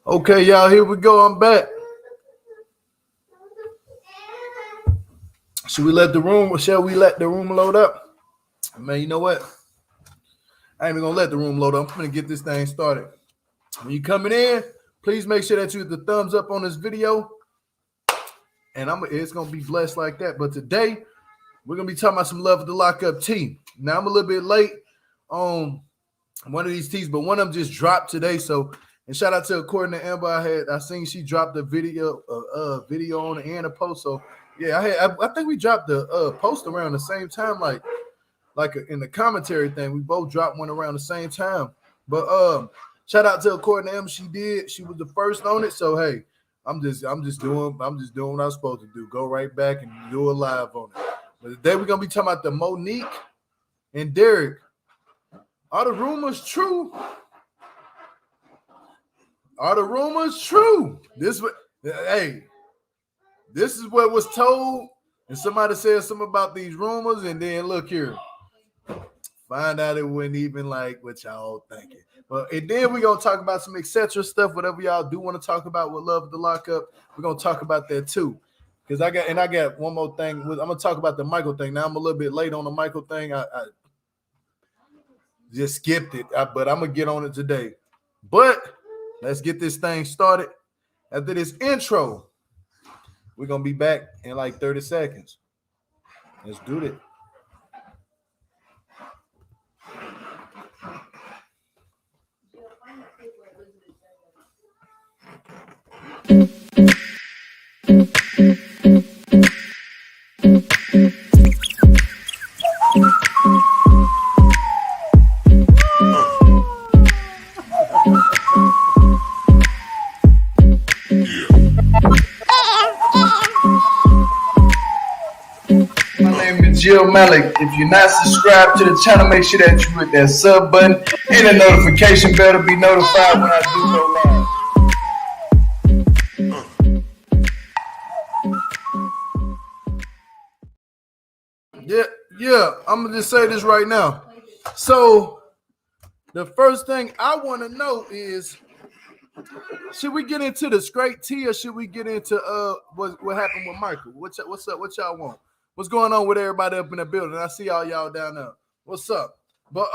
Okay, y'all, here we go. I'm back. Shall we let the room load up? Man, you know what? I ain't even gonna let the room load up. I'm gonna get this thing started. When you coming in, please make sure that you hit the thumbs up on this video. And it's gonna be blessed like that. But today, we're gonna be talking about some Love of the Lockup tea. Now I'm a little bit late on one of these teas, but one of them just dropped today. So, and shout out to according to Amber, I seen she dropped a video on the end of post. So yeah, I think we dropped the post around the same time, like in the commentary thing. We both dropped one around the same time. But shout out to according to Amber, she was the first on it. So hey, I'm just doing what I'm supposed to do. Go right back and do a live on it. But today we're gonna be talking about the Monique and Derek. Are the rumors true? Are the rumors true? This is what was told, and somebody said something about these rumors, and then look here, find out it wasn't even like what y'all thinking. And then we're gonna talk about some etc. stuff, whatever y'all do want to talk about with Love of the Lockup. We're gonna talk about that too. Because I got one more thing. I'm gonna talk about the Michael thing. Now I'm a little bit late on the Michael thing. I just skipped it, but I'm gonna get on it today. But let's get this thing started. After this intro, we're gonna be back in like 30 seconds. Let's do it. Jill Malik. If you're not subscribed to the channel, make sure that you hit that sub button and the notification bell to be notified when I do go live. Yeah, I'm gonna just say this right now. So the first thing I want to know is, should we get into the straight tea or should we get into what happened with Michael? What's up? What y'all want? What's going on with everybody up in the building? I see all y'all down there. What's up? But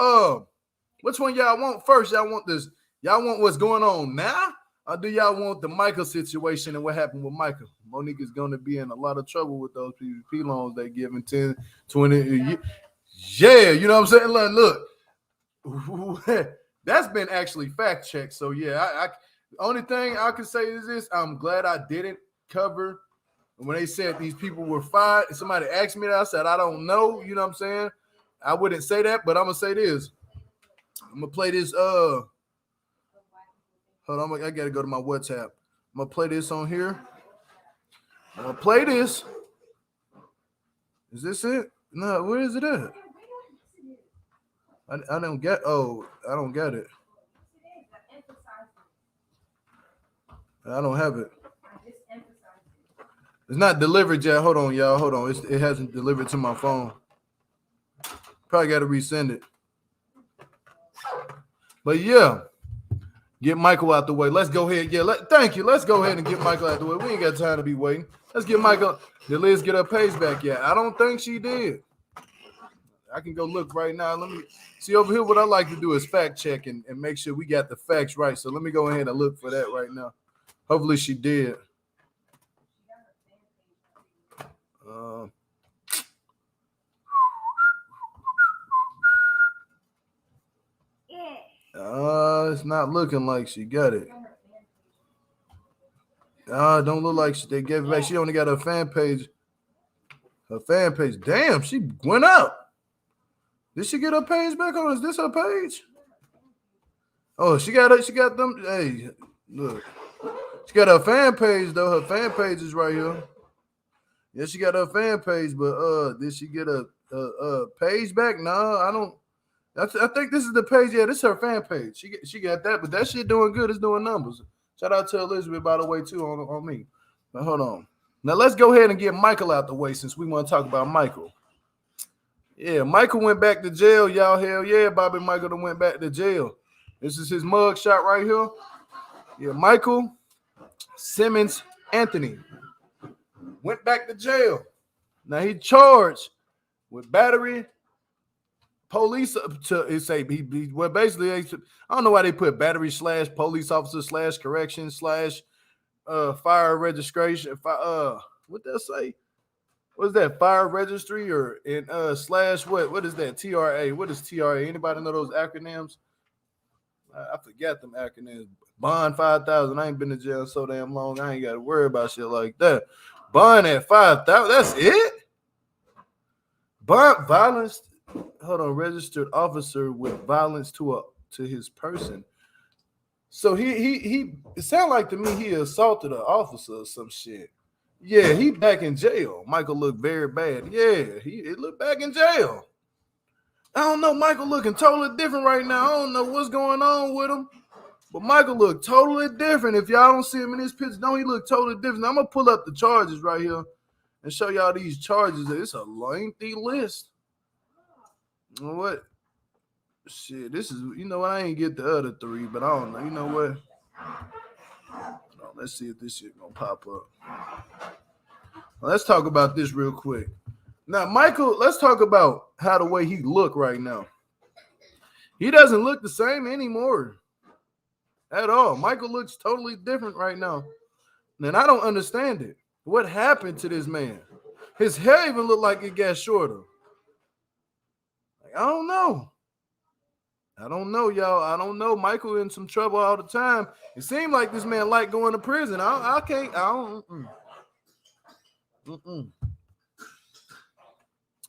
which one y'all want first? Y'all want this? Y'all want what's going on now? Or do y'all want the Michael situation and what happened with Michael? Monique is going to be in a lot of trouble with those PPP loans they giving 10, 20 a year. Yeah, you know what I'm saying? Look, that's been actually fact checked. So yeah, the only thing I can say is this: I'm glad I didn't cover. When they said these people were fired, somebody asked me that, I said, I don't know. You know what I'm saying? I wouldn't say that, but I'm going to say this. I'm going to play this. Hold on. I got to go to my WhatsApp. I'm going to play this on here. I'm going to play this. Is this it? No, where is it at? I don't get it. I don't have it. It's not delivered yet. Hold on, y'all. Hold on. It hasn't delivered to my phone. Probably got to resend it. But yeah, get Michael out the way. Let's go ahead. Yeah, thank you. Let's go ahead and get Michael out the way. We ain't got time to be waiting. Let's get Michael. Did Liz get her page back yet? I don't think she did. I can go look right now. Let me see over here. What I like to do is fact check and make sure we got the facts right. So let me go ahead and look for that right now. Hopefully she did. It's not looking like she got it. Don't look like they gave it back. She only got her fan page. Her fan page. Damn, she went up. Did she get her page back on? Is this her page? Oh, she got them. Hey, look. She got her fan page though. Her fan page is right here. Yeah, she got her fan page, but did she get a page back? No, I don't. I think this is the page. Yeah, this is her fan page. She got that, but that shit doing good. It's doing numbers. Shout out to Elizabeth, by the way, too, on me. Now, hold on. Now, let's go ahead and get Michael out the way since we want to talk about Michael. Yeah, Michael went back to jail, y'all. Hell yeah, Bobby Michael done went back to jail. This is his mug shot right here. Yeah, Michael Simmons Anthony went back to jail. Now he charged with battery. Police to say well basically I don't know why they put battery / police officer / correction / fire registration what they say? What's that, fire registry or in / what is that, TRA? What is TRA? Anybody know those acronyms? I forgot them acronyms. Bond 5,000. I ain't been to jail so damn long. I ain't got to worry about shit like that. Bond at 5,000. That's it. Bond violence. Hold on, registered officer with violence to his person. So he it sounded like to me he assaulted an officer or some shit. Yeah, he back in jail. Michael looked very bad. Yeah, he looked back in jail. I don't know. Michael looking totally different right now. I don't know what's going on with him. But Michael looked totally different. If y'all don't see him in this picture, don't he look totally different? I'm going to pull up the charges right here and show y'all these charges. It's a lengthy list. You know what? Shit, this is, you know what? I ain't get the other three, but I don't know. You know what? Let's see if this shit going to pop up. Let's talk about this real quick. Now, Michael, let's talk about how the way he look right now. He doesn't look the same anymore at all. Michael looks totally different right now. And I don't understand it. What happened to this man? His hair even looked like it got shorter. Like, I don't know. I don't know, y'all. I don't know. Michael in some trouble all the time. It seemed like this man like going to prison. I don't.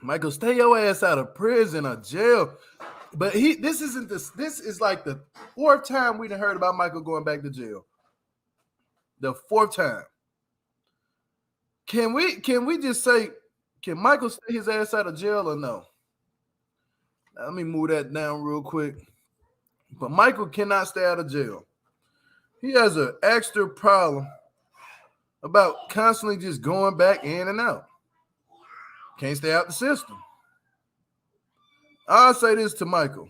Michael, stay your ass out of prison or jail. But this is like the fourth time we done heard about Michael going back to jail. The fourth time. Can we just say, can Michael stay his ass out of jail or no? Now, let me move that down real quick. But Michael cannot stay out of jail. He has an extra problem about constantly just going back in and out. Can't stay out the system. I'll say this to Michael.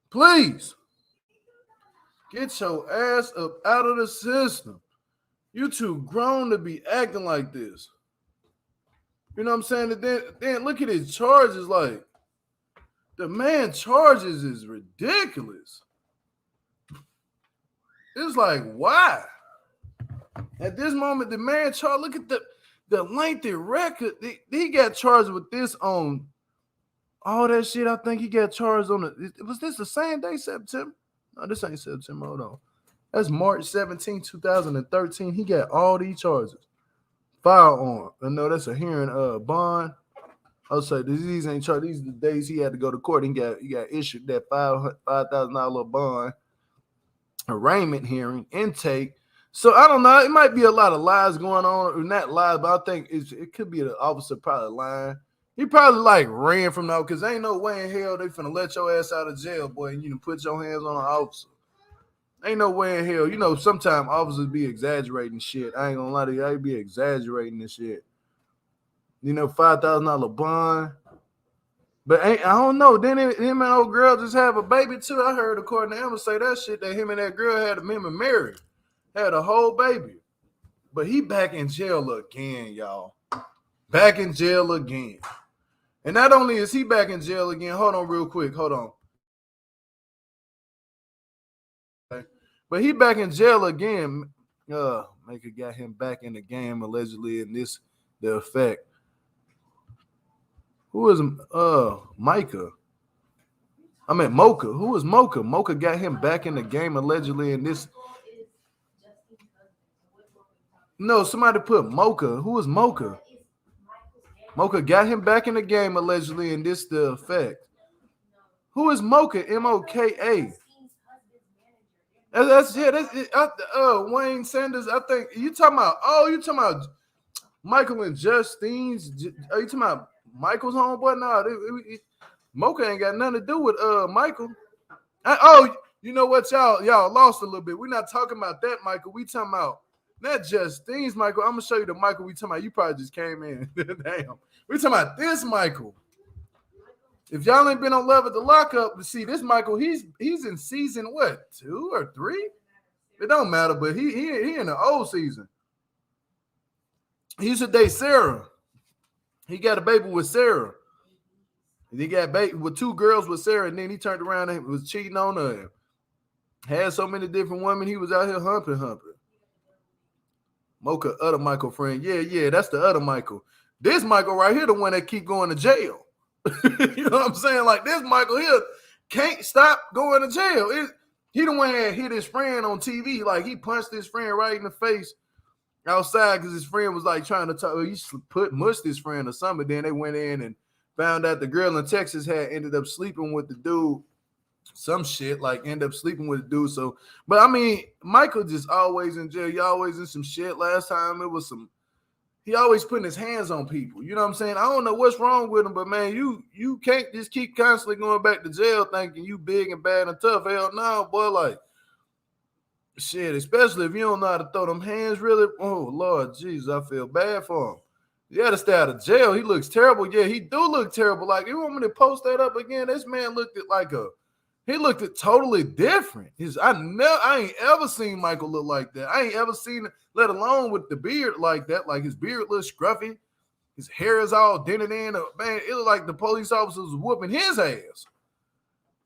Please, get your ass up out of the system. You too grown to be acting like this. You know what I'm saying? And then look at his charges. Like, the man charges is ridiculous. It's like, why? At this moment, the man charged, look at the lengthy record. He got charged with this on all that shit. I think he got charged on was this the same day, September? No, this ain't September. Hold on. That's March 17, 2013. He got all these charges. Firearm. I know that's a hearing bond. I'll say these ain't charged. These are the days he had to go to court. He got issued that $5,000 bond, arraignment hearing, intake. So I don't know. It might be a lot of lies going on, or not lies, but I think it could be the officer probably lying. He probably like ran from now because ain't no way in hell they finna let your ass out of jail, boy, and you can put your hands on an officer. Ain't no way in hell. You know, sometimes officers be exaggerating shit. I ain't gonna lie to you. They be exaggerating this shit. You know, $5,000 bond. But I don't know. Then him and old girl just have a baby too. I heard according to Emma say that shit that him and that girl had him and married. Had a whole baby. But he back in jail again, y'all. Back in jail again. And not only is he back in jail again, hold on real quick. Hold on. Okay. But he back in jail again. Maker got him back in the game allegedly in the effect. Who is Micah? I mean Mocha. Who is Mocha? Mocha got him back in the game allegedly in this. No, somebody put Mocha. Who is Mocha? Mocha got him back in the game allegedly in this the effect. Who is Mocha? M-O-K-A. That's Wayne Sanders. I think you talking about Michael and Justine's. Are you talking about Michael's homeboy? No, Mocha ain't got nothing to do with Michael. You know what, y'all lost a little bit. We're not talking about that Michael. We talking about not Justine's Michael. I'm gonna show you the Michael we talking about. You probably just came in. Damn. We talking about this Michael. If y'all ain't been on Love at the Lockup to see this Michael, he's in season what, 2 or 3? It don't matter, but he in the old season. He used to date Sarah. He got a baby with Sarah. And he got baby with 2 girls with Sarah, and then he turned around and was cheating on her. Had so many different women, he was out here humping. Mocha, other Michael friend. Yeah, that's the other Michael. This Michael right here, the one that keep going to jail. You know what I'm saying? Like this Michael here can't stop going to jail. He the one that hit his friend on TV. Like he punched his friend right in the face outside because his friend was like trying to talk. He mushed his friend or something. Then they went in and found out the girl in Texas had ended up sleeping with the dude. Some shit, like end up sleeping with a dude. So, but I mean, Michael just always in jail. He always in some shit. Last time it was he always putting his hands on people. You know what I'm saying? I don't know what's wrong with him, but man, you can't just keep constantly going back to jail thinking you big and bad and tough. Hell no, boy, like shit, especially if you don't know how to throw them hands really. Oh, Lord Jesus, I feel bad for him. You got to stay out of jail. He looks terrible. Yeah, he do look terrible. Like, you want me to post that up again? This man looked totally different. I ain't ever seen Michael look like that. I ain't ever seen it, let alone with the beard like that. Like his beard looks scruffy. His hair is all dented in. Man, it looked like the police officers was whooping his ass.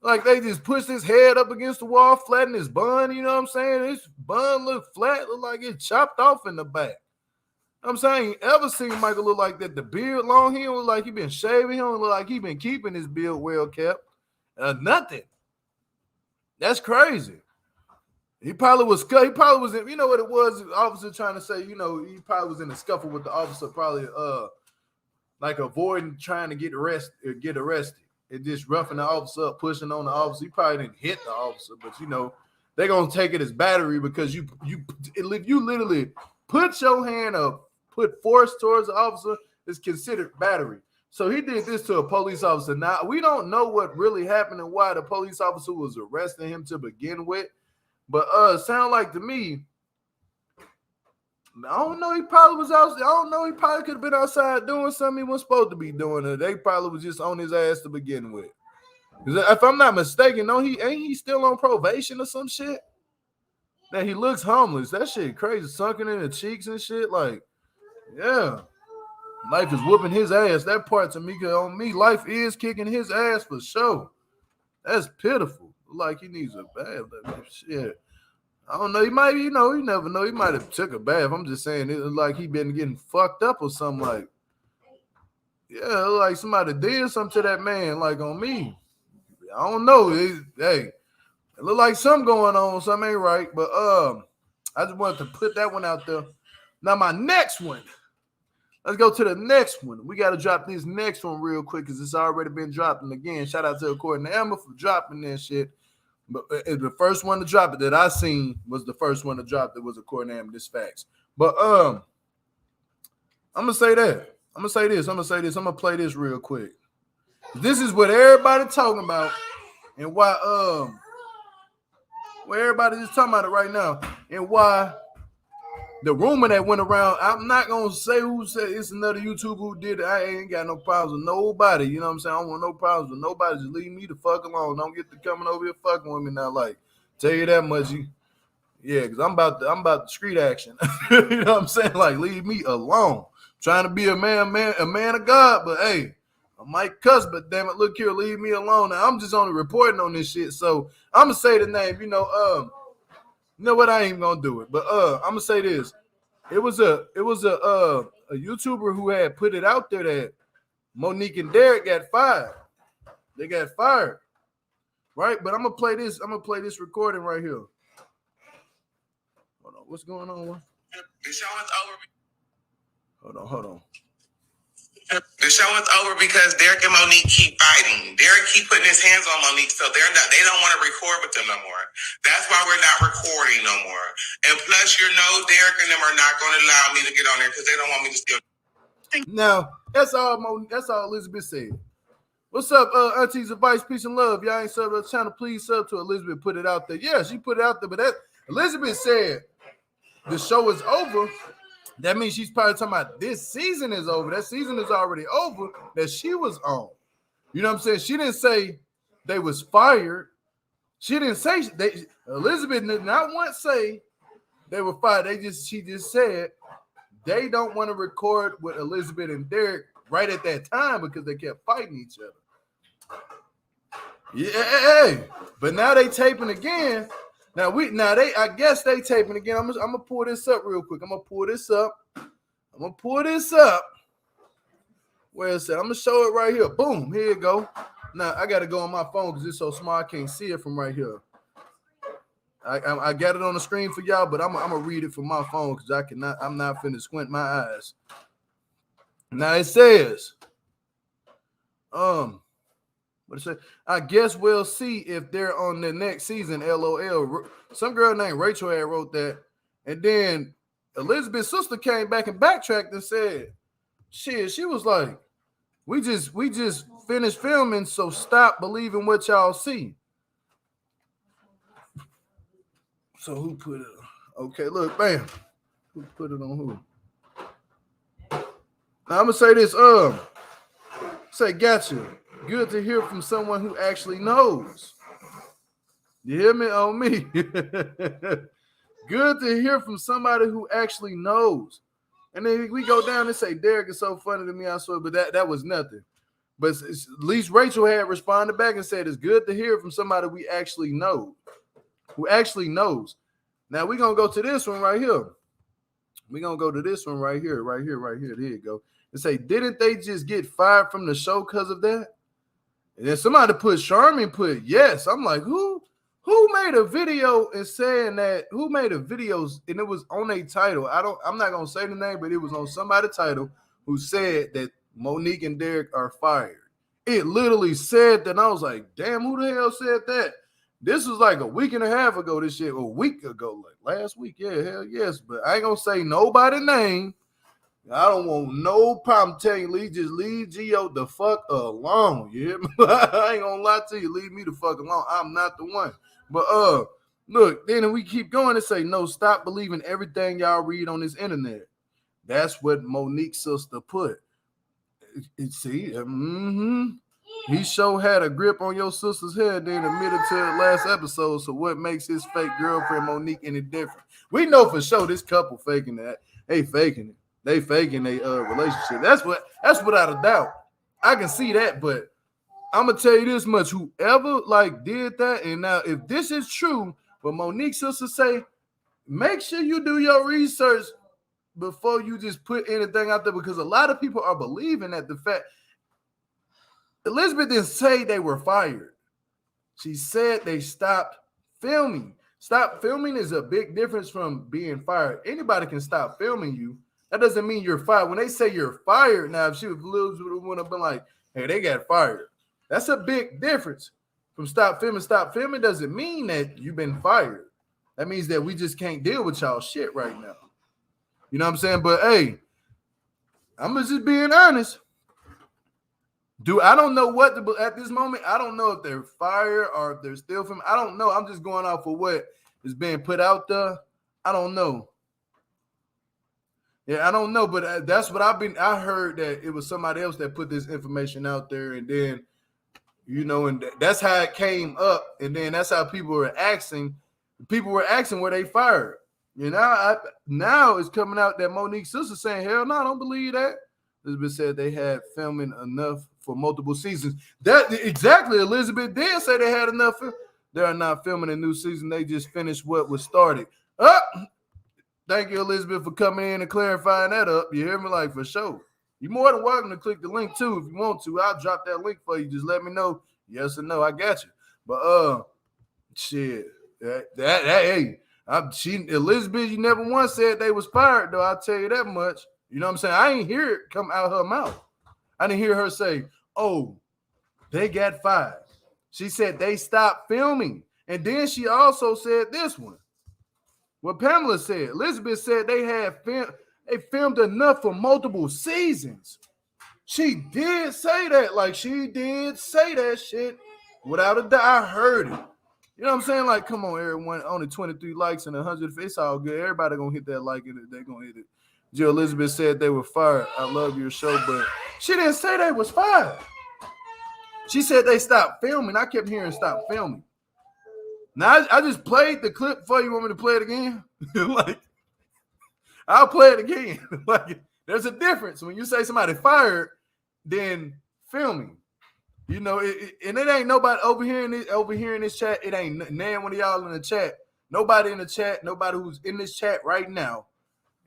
Like they just pushed his head up against the wall, flattened his bun. You know what I'm saying? His bun looked flat, looked like it chopped off in the back. I'm saying, I ain't ever seen Michael look like that. The beard long, he don't look like he been shaving. He don't look like he been keeping his beard well kept. Nothing. That's crazy. He probably was in, you know what it was? The officer trying to say, you know, he probably was in a scuffle with the officer, probably like avoiding trying to get arrested. It just roughing the officer up, pushing on the officer. He probably didn't hit the officer, but you know, they're gonna take it as battery because you literally put your hand up, put force towards the officer, is considered battery. So he did this to a police officer. Now, we don't know what really happened and why the police officer was arresting him to begin with. But sound like to me, I don't know, he probably was out. I don't know, he probably could have been outside doing something he wasn't supposed to be doing. They probably was just on his ass to begin with. If I'm not mistaken, ain't he still on probation or some shit? That he looks homeless. That shit crazy, sunken in the cheeks and shit. Like, yeah. Life is whooping his ass. That part to me, on me, life is kicking his ass for sure. That's pitiful. Like he needs a bath. Shit. I don't know. He might, you never know. He might have took a bath. I'm just saying it was like he been getting fucked up or something. Like, yeah, like somebody did something to that man, like on me. I don't know. It look like something going on. Something ain't right. But I just wanted to put that one out there. Now my next one. Let's go to the next one. We got to drop this next one real quick because it's already been dropped. And again, shout out to According to Emma for dropping that shit. But the first one to drop it that I seen was the first one to drop that was According to Emma. This facts. But I'm gonna say that. I'm gonna say this. I'm gonna play this real quick. This is what everybody talking about and why where everybody is talking about it right now and why. The rumor that went around, I'm not going to say who said it's another YouTuber who did it. I ain't got no problems with nobody. You know what I'm saying? I don't want no problems with nobody. Just leave me the fuck alone. Don't get to coming over here fucking with me now. Like, tell you that much. Yeah, because I'm about the street action. You know what I'm saying? Like, leave me alone. I'm trying to be a man of God, but hey, I might cuss, but damn it, look here, leave me alone. Now, I'm just only reporting on this shit. So I'm going to say the name, you know what? I ain't gonna do it, but I'm gonna say this. It was a YouTuber who had put it out there that Monique and Derek got fired. They got fired, right? But I'm gonna play this. I'm gonna play this recording right here. Hold on, what's going on? The show is over. Hold on. The show is over because Derek and Monique keep fighting. Derek keep putting his hands on Monique, so they don't want to record with them no more. That's why we're not recording no more. And plus, Derek and them are not going to allow me to get on there because they don't want me to steal. Now, that's all Elizabeth said. What's up, Auntie's Advice, peace and love. Y'all ain't sub to the channel, please sub to Elizabeth. Put it out there. Yeah, she put it out there, but that Elizabeth said the show is over. That means she's probably talking about this season is over. That season is already over that she was on. You know what I'm saying? She didn't say they was fired. She didn't say Elizabeth did not once say they were fired. She just said they don't want to record with Elizabeth and Derek right at that time because they kept fighting each other. Yeah, but now they taping again. I guess they taping again. I'm gonna pull this up real quick. I'm gonna pull this up. Where is it? I'm gonna show it right here. Boom, here you go. Now I gotta go on my phone because it's so small I can't see it from right here. I got it on the screen for y'all, but I'm gonna read it from my phone because I'm not finna squint my eyes. Now it says, what it say? I guess we'll see if they're on the next season. LOL. Some girl named Rachel had wrote that, and then Elizabeth's sister came back and backtracked and said, "Shit," she was like, "We just finished filming, so stop believing what y'all see." So who put it on? Okay, look, bam. Who put it on who? Now I'm gonna say this. Say gotcha. Good to hear from someone who actually knows. You hear me on me? Good to hear from somebody who actually knows. And then we go down and say, Derek is so funny to me, I swear, but that was nothing. But at least Rachel had responded back and said, it's good to hear from somebody we actually know. Who actually knows. Now we're gonna go to this one right here. We're gonna go to this one right here. There you go. And say, didn't they just get fired from the show because of that? And then somebody Charmin put yes. I'm like, who made a video and saying that? Who made a video and it was on a title? I'm not gonna say the name, but it was on somebody's title who said that Monique and Derek are fired. It literally said that. And I was like, damn, who the hell said that? This was like a week and a half ago, this shit, a week ago, like last week. Yeah, hell yes. But I ain't gonna say nobody's name. I don't want no problem telling you, just leave Gio the fuck alone. You hear me? I ain't gonna lie to you, leave me the fuck alone. I'm not the one. But look, then we keep going and say, no, stop believing everything y'all read on this internet. That's what Monique's sister put. See, he sure had a grip on your sister's head, then admitted to the last episode. So what makes his fake girlfriend Monique any different? We know for sure this couple faking that. They faking it. They faking their relationship. That's without a doubt. I can see that, but I'm gonna tell you this much: whoever did that, and now if this is true, what Monique's sister say, make sure you do your research before you just put anything out there, because a lot of people are believing that the fact Elizabeth didn't say they were fired. She said they stopped filming. Stop filming is a big difference from being fired. Anybody can stop filming you. That doesn't mean you're fired. When they say you're fired, now if she would have been like, hey, they got fired. That's a big difference from stop filming. Stop filming doesn't mean that you've been fired. That means that we just can't deal with y'all shit right now. You know what I'm saying? But hey, I'm just being honest. I don't know what at this moment. I don't know if they're fired or if they're still filming. I don't know. I'm just going off of what is being put out there. I don't know. Yeah, I don't know, but that's what I heard that it was somebody else that put this information out there, and then, and that's how it came up, and then that's how people were asking. People were asking were they fired. Now it's coming out that Monique's sister saying, hell no, I don't believe that. Elizabeth said they had filming enough for multiple seasons. That exactly, Elizabeth did say they had enough. They are not filming a new season. They just finished what was started. Thank you, Elizabeth, for coming in and clarifying that up. You hear me? For sure. You're more than welcome to click the link too if you want to. I'll drop that link for you. Just let me know. Yes or no. I got you. But shit. Hey, Elizabeth, you never once said they was fired, though. I'll tell you that much. You know what I'm saying? I ain't hear it come out her mouth. I didn't hear her say, oh, they got fired. She said they stopped filming. And then she also said this one. What Pamela said. Elizabeth said they filmed enough for multiple seasons. She did say that. She did say that shit without a doubt. I heard it. You know what I'm saying? Come on, everyone. Only 23 likes and 100. It's all good. Everybody gonna hit that like and they're gonna hit it. Jill Elizabeth said they were fired. I love your show, but she didn't say they was fired. She said they stopped filming. I kept hearing stop filming. Now I just played the clip for you. Want me to play it again? Like, I'll play it again. Like, there's a difference when you say somebody fired, then filming. You know, and it ain't nobody over here in this chat. It ain't none one of y'all in the chat. Nobody in the chat. Nobody who's in this chat right now,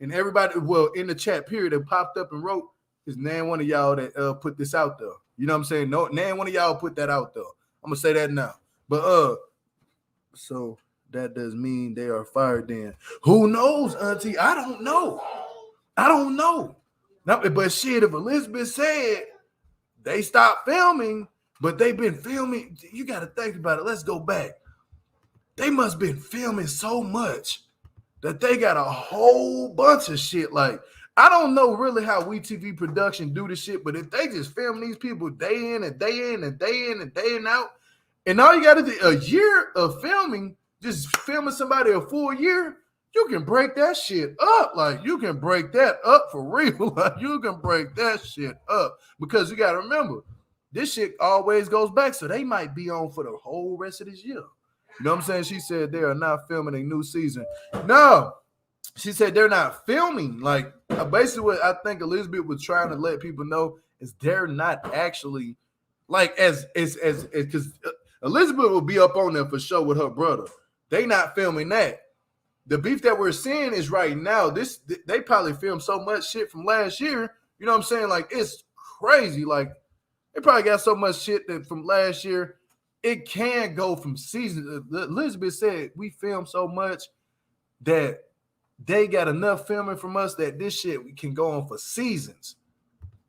and everybody in the chat period that popped up and wrote is none one of y'all that put this out there. You know what I'm saying? No, none one of y'all put that out there. I'm gonna say that now. But so that does mean they are fired then. Who knows, Auntie? I don't know. But shit, if Elizabeth said they stopped filming, but they've been filming, you got to think about it. Let's go back. They must have been filming so much that they got a whole bunch of shit. Like, I don't know really how WETV production do this shit, but if they just film these people day in and day in and day in and day in out, and all you got to do a year of filming, just filming somebody a full year, you can break that shit up. Like, you can break that up for real. Like, you can break that shit up because you got to remember, this shit always goes back. So they might be on for the whole rest of this year. You know what I'm saying? She said they are not filming a new season. No, she said they're not filming. Like, basically what I think Elizabeth was trying to let people know is they're not actually like as because Elizabeth will be up on there for sure with her brother. They not filming that. The beef that we're seeing is right now. They probably filmed so much shit from last year. You know what I'm saying? Like, it's crazy. Like, they probably got so much shit that from last year, it can go from season. Elizabeth said we filmed so much that they got enough filming from us that this shit we can go on for seasons.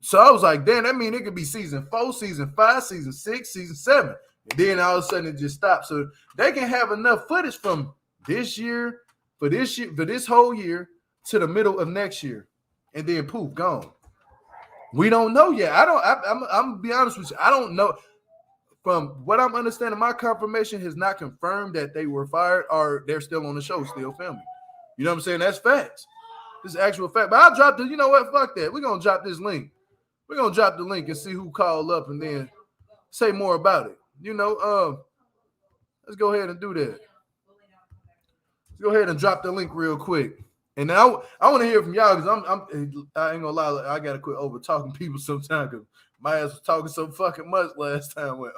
So I was like, damn, that mean it could be season 4, season 5, season 6, season 7. And then all of a sudden it just stops. So they can have enough footage from this year, for this whole year to the middle of next year, and then poof, gone. We don't know yet. I'm gonna be honest with you. I don't know. From what I'm understanding, my confirmation has not confirmed that they were fired or they're still on the show, still filming. You know what I'm saying? That's facts. This is actual fact. But I'll drop the, you know what? Fuck that. We're gonna drop this link. We're gonna drop the link and see who called up and then say more about it. You know, let's go ahead and do that. Go ahead and drop the link real quick. And now I want to hear from y'all because I ain't gonna lie, I gotta quit over talking people sometimes because my ass was talking so fucking much last time when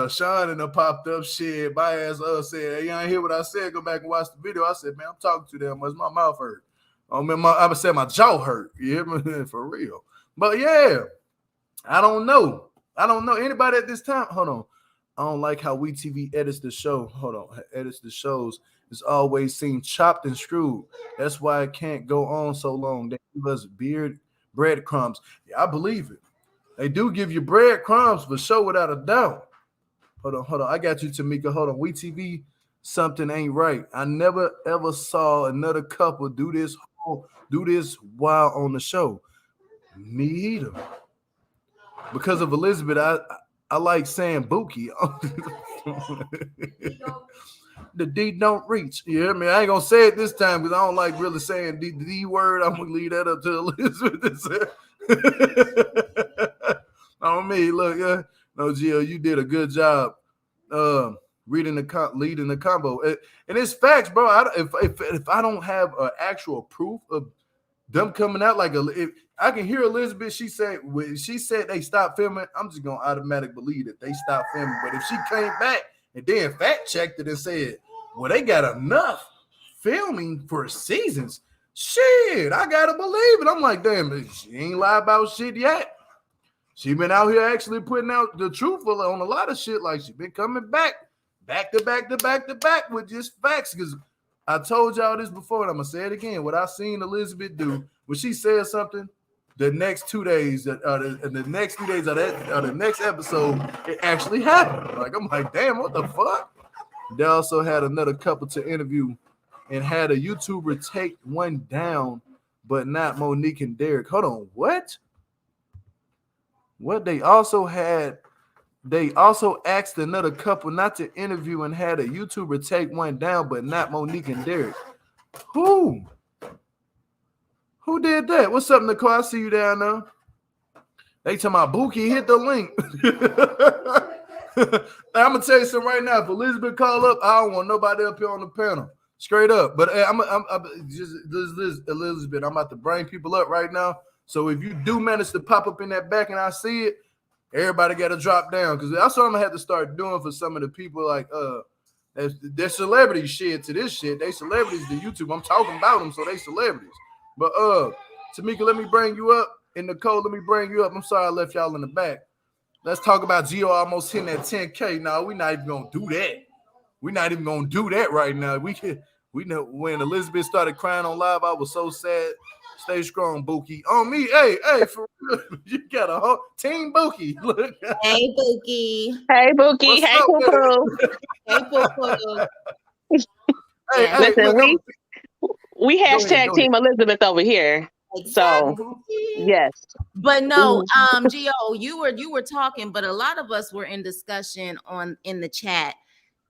Sean and them popped up shit. My ass said, hey, you ain't hear what I said, go back and watch the video. I said, man, I'm talking too damn much. My mouth hurt. I said my jaw hurt. You hear me? For real. But yeah, I don't know. Anybody at this time? Hold on. I don't like how WeTV edits the show. Hold on. Edits the shows. It's always seemed chopped and screwed. That's why it can't go on so long. They give us breadcrumbs. Yeah, I believe it. They do give you breadcrumbs for sure, without a doubt. Hold on. I got you, Tamika. Hold on. WeTV, something ain't right. I never ever saw another couple do this while on the show. Me either. Because of Elizabeth, I like saying Buki. The D don't reach. You hear me? I ain't gonna say it this time because I don't like really saying the D word. I'm gonna leave that up to Elizabeth. On me, look, no, Gio, you did a good job leading the combo, and it's facts, bro. If I don't have actual proof of them coming out, like if I can hear Elizabeth, she said they stopped filming, I'm just gonna automatically believe that they stopped filming. But if she came back and then fact checked it and said, well, they got enough filming for seasons, shit, I gotta believe it. I'm like, damn, she ain't lie about shit yet. She been out here actually putting out the truth on a lot of shit. Like, she been coming back to back with just facts. Because I told y'all this before, and I'm gonna say it again. What I seen Elizabeth do when she said something, the next 2 days, the next 2 days of the next episode, it actually happened. Like, I'm like, damn, what the fuck? They also had another couple to interview and had a YouTuber take one down, but not Monique and Derek. Hold on, what? What they also asked another couple not to interview and had a YouTuber take one down, but not Monique and Derek. Who did that? What's up, Nicole? I see you down there. They talking about Buki, hit the link. I'm gonna tell you something right now. If Elizabeth call up, I don't want nobody up here on the panel. Straight up. But I'm just Elizabeth. I'm about to bring people up right now. So if you do manage to pop up in that back and I see it, everybody got to drop down because that's what I'm gonna have to start doing for some of the people like they're celebrity shit to this shit. They celebrities to YouTube. I'm talking about them, so they celebrities. But Tamika, let me bring you up. And Nicole, let me bring you up. I'm sorry I left y'all in the back. Let's talk about Gio almost hitting that 10K. No, we're not even gonna do that. We're not even gonna do that right now. We know when Elizabeth started crying on live, I was so sad. Stay strong, Bookie. On me, hey, for real. You got a whole team Bookie. Look. Hey, Bookie. Hey, Bookie. What's hey, up, Poo-Poo. Hey, Poo-Poo. Hey, Listen, look, we hashtag go Team Elizabeth over here. Exactly. So, yes. But no, Gio, you were talking, but a lot of us were in discussion in the chat.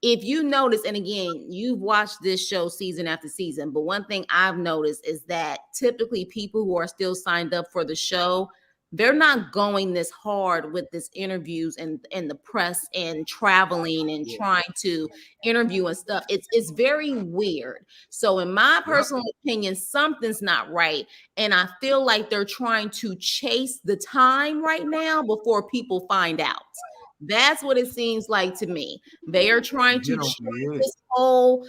If you notice, and again, you've watched this show season after season, but one thing I've noticed is that typically people who are still signed up for the show, they're not going this hard with this interviews and the press and traveling and trying to interview and stuff. It's very weird. So in my personal opinion, something's not right. And I feel like they're trying to chase the time right now before people find out. That's what it seems like to me. They are trying to chase this whole,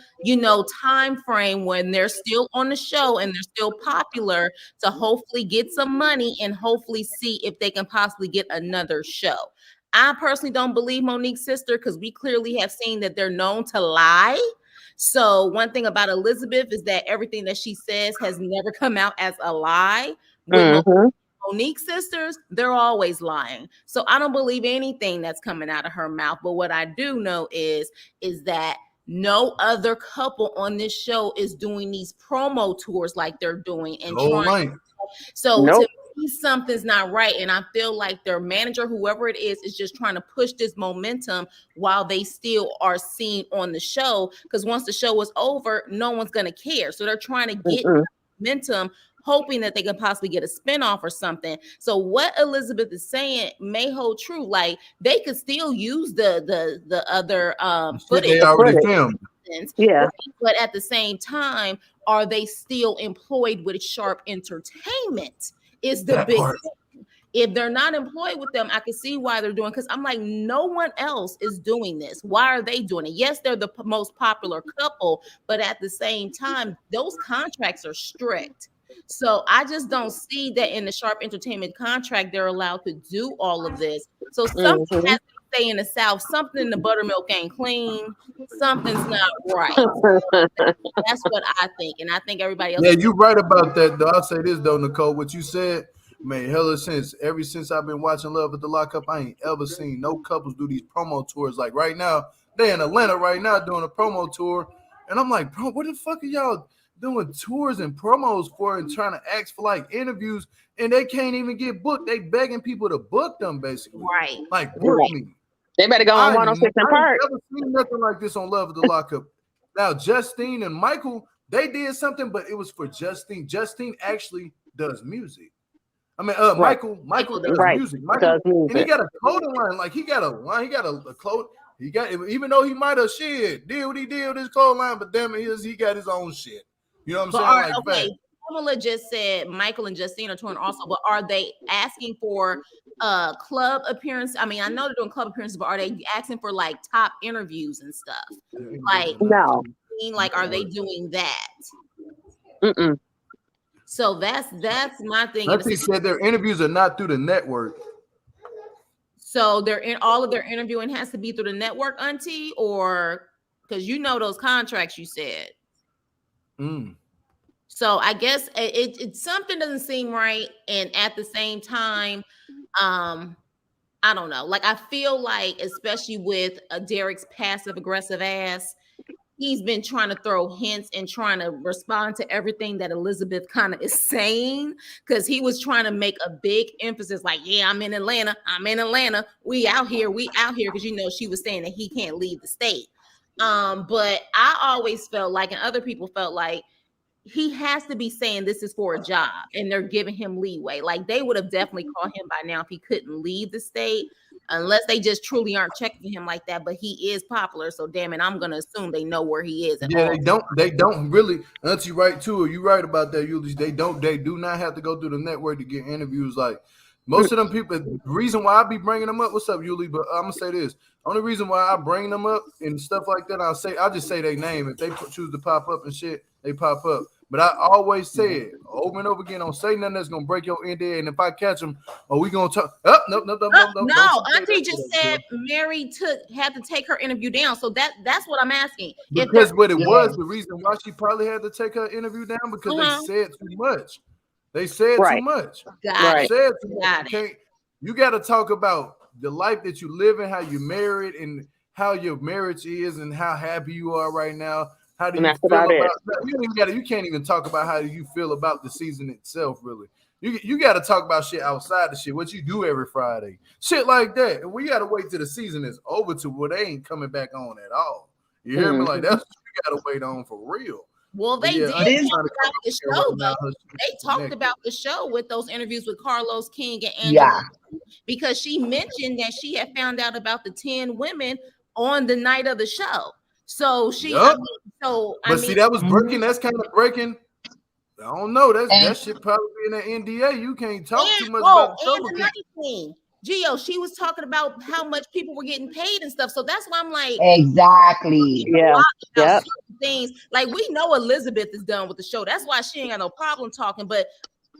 time frame when they're still on the show and they're still popular to hopefully get some money and hopefully see if they can possibly get another show. I personally don't believe Monique's sister because we clearly have seen that they're known to lie. So one thing about Elizabeth is that everything that she says has never come out as a lie. With Monique's sisters, they're always lying. So I don't believe anything that's coming out of her mouth. But what I do know is that no other couple on this show is doing these promo tours like they're doing and trying. So to me, something's not right. And I feel like their manager, whoever it is just trying to push this momentum while they still are seen on the show. Because once the show is over, no one's going to care. So they're trying to get momentum, hoping that they can possibly get a spinoff or something. So what Elizabeth is saying may hold true. Like they could still use the other footage. They already filmed. Yeah. But at the same time, are they still employed with Sharp Entertainment? Is the big thing. If they're not employed with them, I can see why they're doing, because I'm like, no one else is doing this. Why are they doing it? Yes, they're the most popular couple, but at the same time, those contracts are strict. So I just don't see that in the Sharp Entertainment contract they're allowed to do all of this. So something has to stay in the South. Something in the buttermilk ain't clean. Something's not right. That's what I think, and I think everybody else. Yeah, you're right about that. Though I'll say this though, Nicole, what you said, man, ever since I've been watching Love at the Lockup, I ain't ever seen no couples do these promo tours. Like right now, they're in Atlanta right now doing a promo tour, and I'm like, bro, what the fuck are y'all doing tours and promos for and trying to ask for like interviews, and they can't even get booked? They begging people to book them, basically. Right. Like, book me. They better go on 106 and Park. I've never seen nothing like this on Love of the Lockup. Now, Justine and Michael, they did something, but it was for Justine. Justine actually does music. I mean, Michael does music. Michael, and he got a clothing line. Like he got a line. He got a clothing. He got, even though he might have did what he did with his clothing line, but damn it, he got his own shit. You know what I'm saying? Like, okay. Pamela just said Michael and Justine are touring also, but are they asking for club appearance? I mean, I know they're doing club appearances, but are they asking for like top interviews and stuff? Like, no. Like, are they doing that? So that's my thing. Like they said, their interviews are not through the network. So they're in all of their interviewing has to be through the network, Auntie, or because those contracts you said. So I guess it something doesn't seem right, and at the same time, I don't know. Like I feel like, especially with Derek's passive aggressive ass, he's been trying to throw hints and trying to respond to everything that Elizabeth kind of is saying, because he was trying to make a big emphasis, like, yeah, I'm in Atlanta, we out here, because she was saying that he can't leave the state. But I always felt like, and other people felt like, he has to be saying this is for a job and they're giving him leeway. Like they would have definitely called him by now if he couldn't leave the state. unless they just truly aren't checking for him like that. But he is popular, so damn it, I'm gonna assume they know where he is. Yeah, they don't really. Auntie, right too. You right about that, Ulis. They do not have to go through the network to get interviews. Like most of them people. The reason why I be bringing them up. What's up, Yuli? But I'm gonna say this. Only reason why I bring them up and stuff like that, I just say their name. If they choose to pop up and shit, they pop up. But I always say it over and over again. Don't say nothing that's gonna break your end there. And if I catch them, we gonna talk. Oh, no. Auntie just said Mary had to take her interview down. So that's what I'm asking. Because what it was, the reason why she probably had to take her interview down because they said too much. They said too much. You got to talk about the life that you live in, how you married, and how your marriage is, and how happy you are right now. How do you feel about it? You can't even talk about how you feel about the season itself, really. You got to talk about shit outside the shit, what you do every Friday, shit like that. And we got to wait till the season is over to where they ain't coming back on at all. You hear me? Like that's what you got to wait on for real. Well, they did talk about the show, though. They talked about the show with those interviews with Carlos King and Angela, because she mentioned that she had found out about the 10 women on the night of the show. So see, that was breaking. That's kind of breaking. I don't know. That shit probably in an NDA. You can't talk too much about the show. And another thing, Gio, she was talking about how much people were getting paid and stuff. So that's why I'm like, exactly. Yeah. Things like we know Elizabeth is done with the show. That's why she ain't got no problem talking. But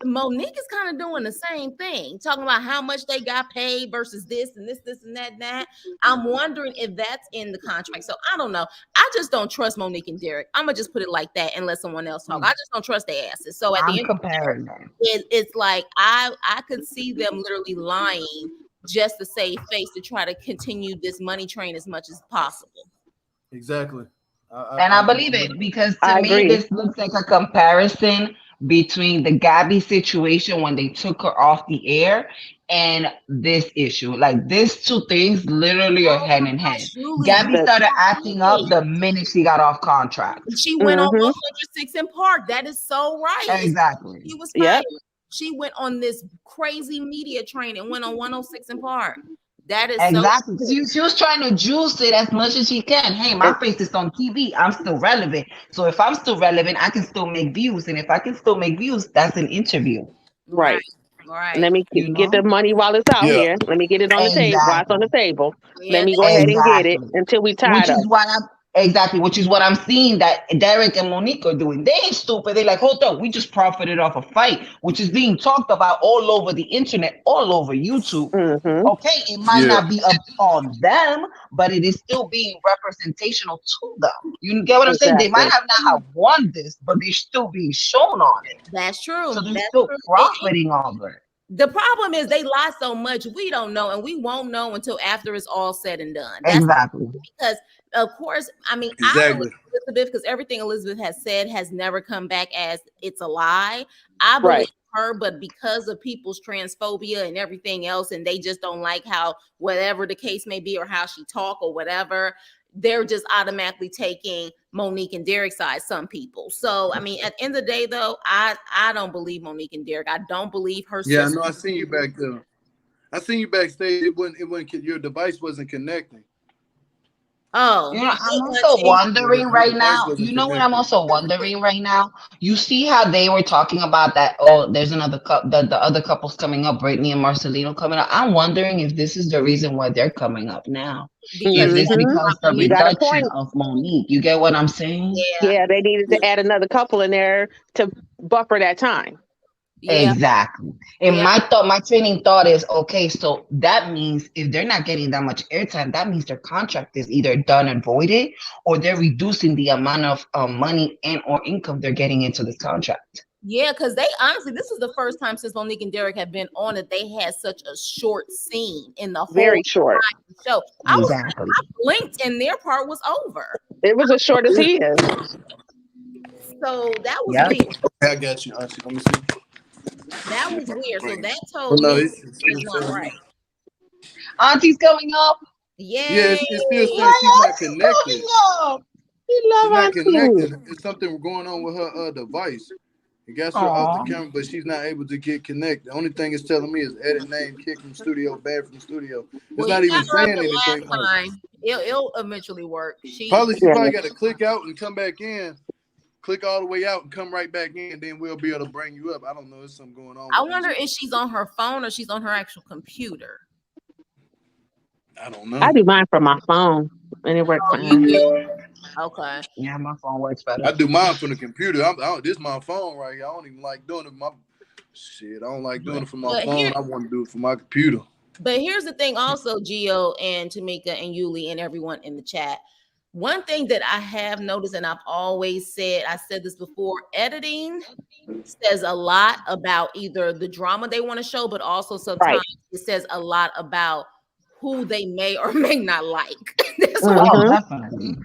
Monique is kind of doing the same thing, talking about how much they got paid versus this and this and that. I'm wondering if that's in the contract. So I don't know. I just don't trust Monique and Derek. I'm gonna just put it like that and let someone else talk. I just don't trust their asses. So at the end of the day, it's like I could see them literally lying just to save face to try to continue this money train as much as possible. Exactly. I believe it because to me this looks like a comparison between the Gabby situation when they took her off the air and this issue. Like these two things literally are hand in hand. Gabby started acting up the minute she got off contract. She went on 106 in Park. That is so right. Exactly. She was fired. She went on this crazy media train and went on 106 in Park. That is exactly because she was trying to juice it as much as she can. Hey, my face is on TV. I'm still relevant. So if I'm still relevant, I can still make views. And if I can still make views, that's an interview. Right. Let me get the money while it's out here. Let me get it on the table. While it's on the table. Let me go ahead and get it until we tired up. Which is what I'm seeing that Derek and Monique are doing. They ain't stupid. They're like, hold up, we just profited off a fight, which is being talked about all over the internet, all over YouTube. Okay, it might not be up on them, but it is still being representational to them. You get what I'm saying? They might have not have won this, but they're still being shown on it. That's true. So they're still profiting over it. The problem is they lie so much, we don't know, and we won't know until after it's all said and done. That's exactly. Because, of course, I mean, I believe Elizabeth, because everything Elizabeth has said has never come back as it's a lie. I believe her, but because of people's transphobia and everything else, and they just don't like how, whatever the case may be, or how she talk or whatever, they're just automatically taking Monique and Derek's side, some people. So, I mean, at the end of the day, though, I don't believe Monique and Derek. I don't believe her sister. Yeah, no, I seen you back there. I seen you backstage. It wasn't your device wasn't connecting. Oh, you know, I'm also wondering right now. You know what I'm also wondering right now? You see how they were talking about that? Oh, there's another couple. The other couples coming up, Brittany and Marcelino coming up. I'm wondering if this is the reason why they're coming up now. Because it's because the reduction of Monique. You get what I'm saying? Yeah, they needed to add another couple in there to buffer that time. Yeah. Exactly. And my training thought is, okay, so that means if they're not getting that much airtime, that means their contract is either done and voided, or they're reducing the amount of money and or income they're getting into this contract. Yeah, because they honestly, this is the first time since Monique and Derek have been on it, they had such a short scene in the whole very short show. I blinked and their part was over. It was as short as he is. So that was weird. I got you. Let me see. That was weird. So that told me it's not right. Auntie's coming up. Yeah. Yeah, it's still saying she's not connected. She's not connected. It's something going on with her device. It got her off the camera, but she's not able to get connected. The only thing it's telling me is edit name, kick from studio, bad from studio. It's not even saying anything. It'll eventually work. She probably got to click out and come back in. Click all the way out and come right back in. Then we'll be able to bring you up. I don't know. There's something going on. I wonder if she's on her phone or she's on her actual computer. I don't know. I do mine from my phone, and it works fine. Okay. Yeah, my phone works better. I do mine from the computer. This is my phone right here. I don't even like doing it from my shit. I don't like doing it from my phone. I want to do it from my computer. But here's the thing also, Gio and Tamika and Yuli and everyone in the chat. One thing that I have noticed, and I've always said, I said this before, editing says a lot about either the drama they want to show, but also sometimes it says a lot about who they may or may not like. That's definitely.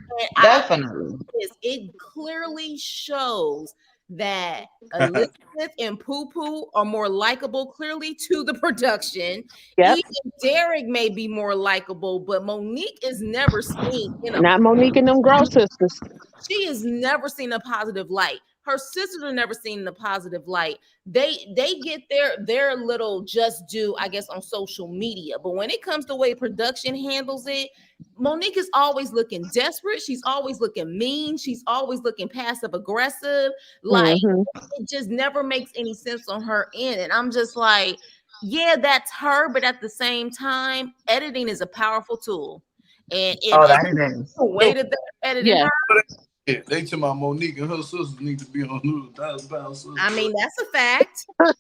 Definitely. It clearly shows that Elizabeth and Poo Poo are more likable, clearly, to the production. Yep. Even Derek may be more likable, but Monique is never seen not Monique and them girl sisters. She is never seen a positive light. Her sisters are never seen in a positive light. They get their little just due, I guess, on social media. But when it comes to the way production handles it, Monique is always looking desperate. She's always looking mean. She's always looking passive aggressive. Like it just never makes any sense on her end. And I'm just like, yeah, that's her. But at the same time, editing is a powerful tool. And that is the way that they're editing her. Yeah, they tell my Monique and her sisters need to be on 1,000 pounds. I mean, that's a fact. That's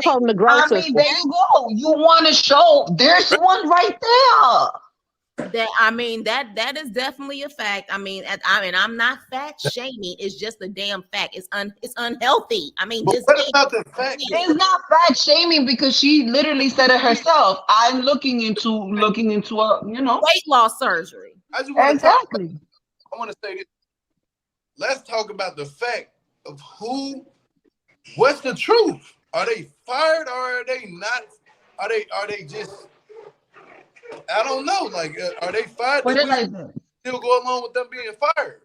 on the gross. There you go. You want to show? There's one right there. That is definitely a fact. I'm not fat shaming. It's just a damn fact. It's unhealthy. But what about the fact? It's not fat shaming because she literally said it herself. I'm looking into a weight loss surgery. Exactly. I want to say this. Let's talk about the fact of what's the truth? Are they fired or are they not? Are they just, I don't know. Like, are they fired? Still go along with them being fired?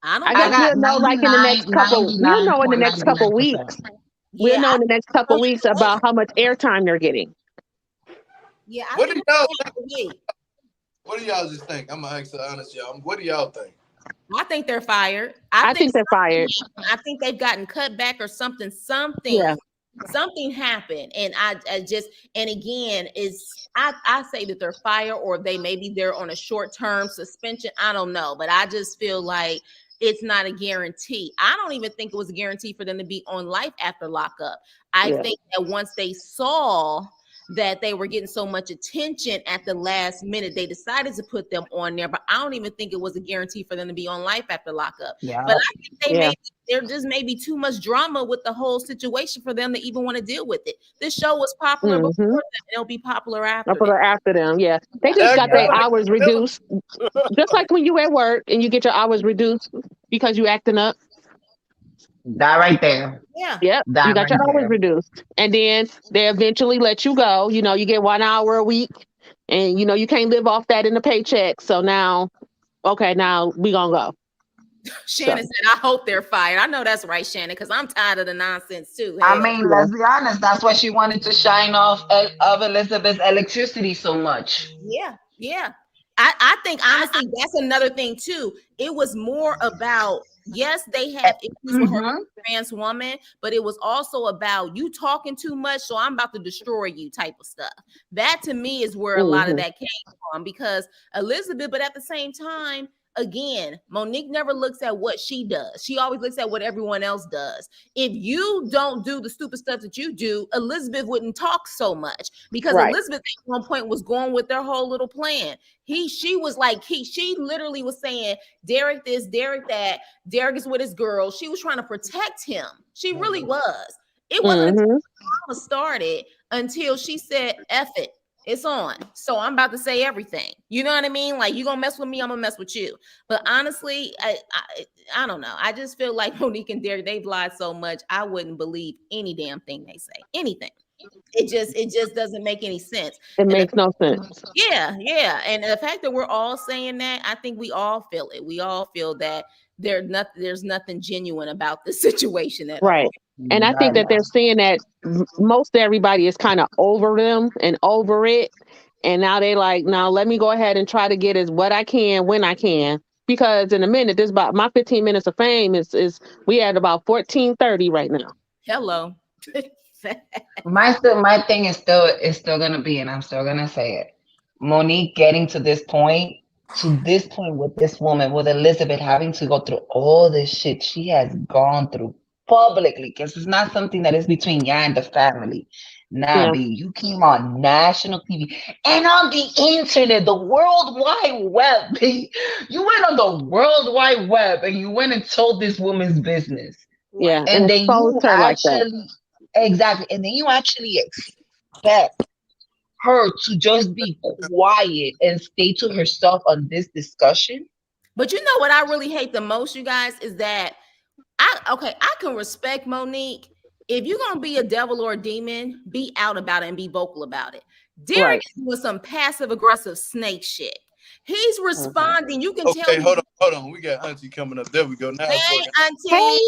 I guess we'll know like in the next couple, we'll know in the next couple weeks. We'll know in the next couple weeks about how much airtime they're getting. Yeah. What do y'all think? What do y'all just think? I'm gonna ask the honest y'all. What do y'all think? I think they're fired. I think they're fired. I think they've gotten cut back or something. Yeah. Something happened, and I just, and again, I say that they're fired, or maybe they're on a short-term suspension. I don't know, but I just feel like it's not a guarantee. I don't even think it was a guarantee for them to be on Life After Lockup. I think that once they saw that they were getting so much attention at the last minute, they decided to put them on there. But I don't even think it was a guarantee for them to be on Life After Lockup. Yeah. But I think there just may be too much drama with the whole situation for them to even want to deal with it. This show was popular before them, and it'll be popular after them. Yeah, they just got their hours reduced, just like when you at work and you get your hours reduced because you acting up. That right there. Yeah. Yep. You got your hours reduced. And then they eventually let you go. You know, you get 1 hour a week and you can't live off that in the paycheck. So now we gonna go. Shannon said, I hope they're fired. I know that's right, Shannon, because I'm tired of the nonsense too. Hey. I mean, let's be honest. That's why she wanted to shine off of Elizabeth's electricity so much. Yeah. Yeah. I think honestly, that's another thing too. It was more about, yes, they have issues with her trans woman, but it was also about you talking too much, so I'm about to destroy you type of stuff. That to me is where a lot of that came from, because Elizabeth, but at the same time, again, Monique never looks at what she does. She always looks at what everyone else does. If you don't do the stupid stuff that you do, Elizabeth wouldn't talk so much, because Elizabeth at one point was going with their whole little plan. She literally was saying, Derek this, Derek that, Derek is with his girl. She was trying to protect him. She really was. It wasn't until the drama started until she said, F it. It's on. So I'm about to say everything. You know what I mean? Like, you gonna mess with me, I'm gonna mess with you. But honestly, I don't know. I just feel like Monique and Derek, they've lied so much. I wouldn't believe any damn thing they say. Anything. It just doesn't make any sense. It makes no sense. Yeah. And the fact that we're all saying that, I think we all feel it. We all feel that there's nothing genuine about the situation at Right. all. And I think that they're seeing that most everybody is kind of over them and over it. And now they like, now let me go ahead and try to get as what I can when I can. Because in a minute, this about my 15 minutes of fame is we at about 14:30 right now. Hello. My thing is still gonna be, and I'm still gonna say it. Monique getting to this point with this woman, with Elizabeth having to go through all this shit she has gone through publicly, because it's not something that is between ya and the family. Nah, Yeah. B, you came on national TV and on the internet, the World Wide Web, B. You went on the World Wide Web and you went and told this woman's business. Yeah. And And then you exposed her like that. actually, exactly, and then you actually expect her to just be quiet and stay to herself on this discussion. But you know what I really hate the most, you guys, is that I can respect Monique. If you're gonna be a devil or a demon, be out about it and be vocal about it. Derek Right. is doing some passive aggressive snake shit. He's responding. You can tell. Okay, hold on. We got Auntie coming up. There we go. Now it's Hey, working. Auntie. Hey,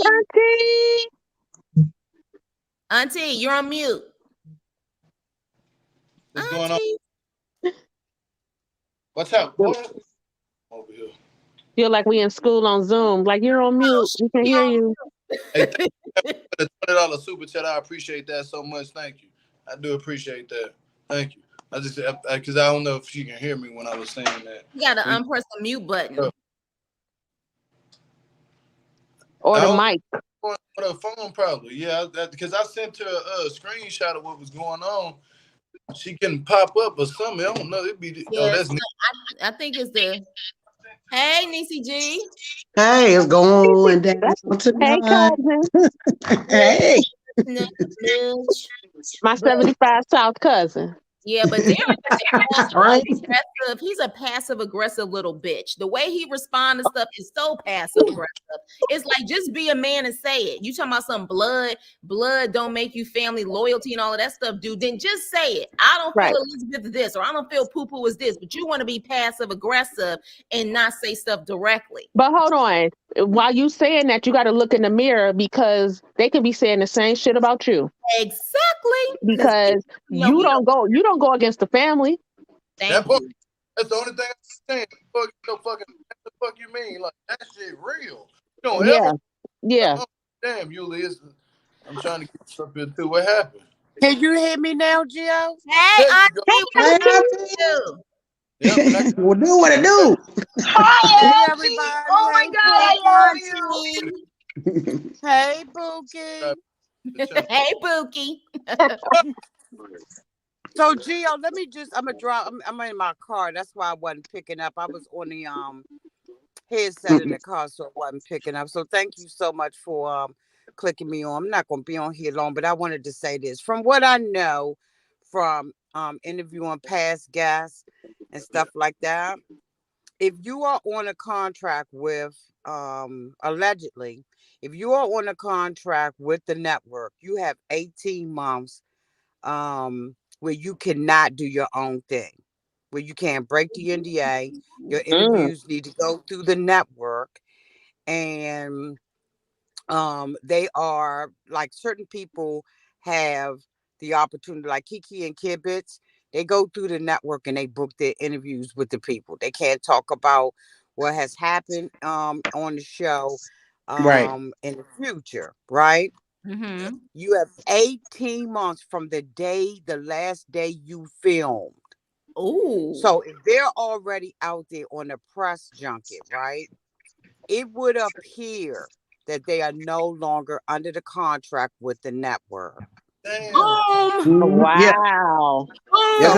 Auntie. Auntie, you're on mute. What's going on? Auntie. What's up? What? Over here. Feel like we in school on Zoom. Like you're on mute. We can hear you. Hey, thank you for the $20 super chat. I appreciate that so much. Thank you. I do appreciate that. Thank you. I just because I don't know if she can hear me when I was saying that. You gotta unpress the mute button. Or the mic. On her phone, probably. Yeah, because I sent her a screenshot of what was going on. She can pop up or something. I don't know. It'd be. Yes, I think it's the. Hey, Niecy G. Hey, it's going down Hey, tonight. cousin. Hey. My 75 South cousin. Yeah, but Derek is Right. aggressive. He's a passive aggressive little bitch. The way he responds to stuff is so passive aggressive. It's like just be a man and say it. You talking about some blood don't make you family, loyalty and all of that stuff, dude. Then just say it. I don't feel Elizabeth is this, or I don't feel poo-poo is this, but you want to be passive aggressive and not say stuff directly. But hold on. While you saying that, you got to look in the mirror because they could be saying the same shit about you. Exactly. Because you don't go against the family. Thank you. That's the only thing I'm saying. What the fuck you mean? Like that shit real. You don't Yeah. Oh, damn, you Liz. I'm trying to get stuff here too. What happened? Can you hear me now, Gio? Hey, Auntie. We'll do what it do. Hi, everybody. Oh my God, I love you. Hey, Bookie. Hey, Bookie. So, Gio, let me just, I'm going to drop, I'm in my car. That's why I wasn't picking up. I was on the headset in the car, so I wasn't picking up. So thank you so much for clicking me on. I'm not going to be on here long, but I wanted to say this. From what I know from interviewing past guests and stuff like that, if you are on a contract with, allegedly, if you are on a contract with the network, you have 18 months where you cannot do your own thing, where you can't break the NDA. Your interviews need to go through the network. And they are like certain people have the opportunity, like Kiki and Kibitz, they go through the network and they book their interviews with the people. They can't talk about what has happened on the show in the future, right? Mm-hmm. You have 18 months from the last day you filmed. Oh. So if they're already out there on a press junket, right? It would appear that they are no longer under the contract with the network. Wow. So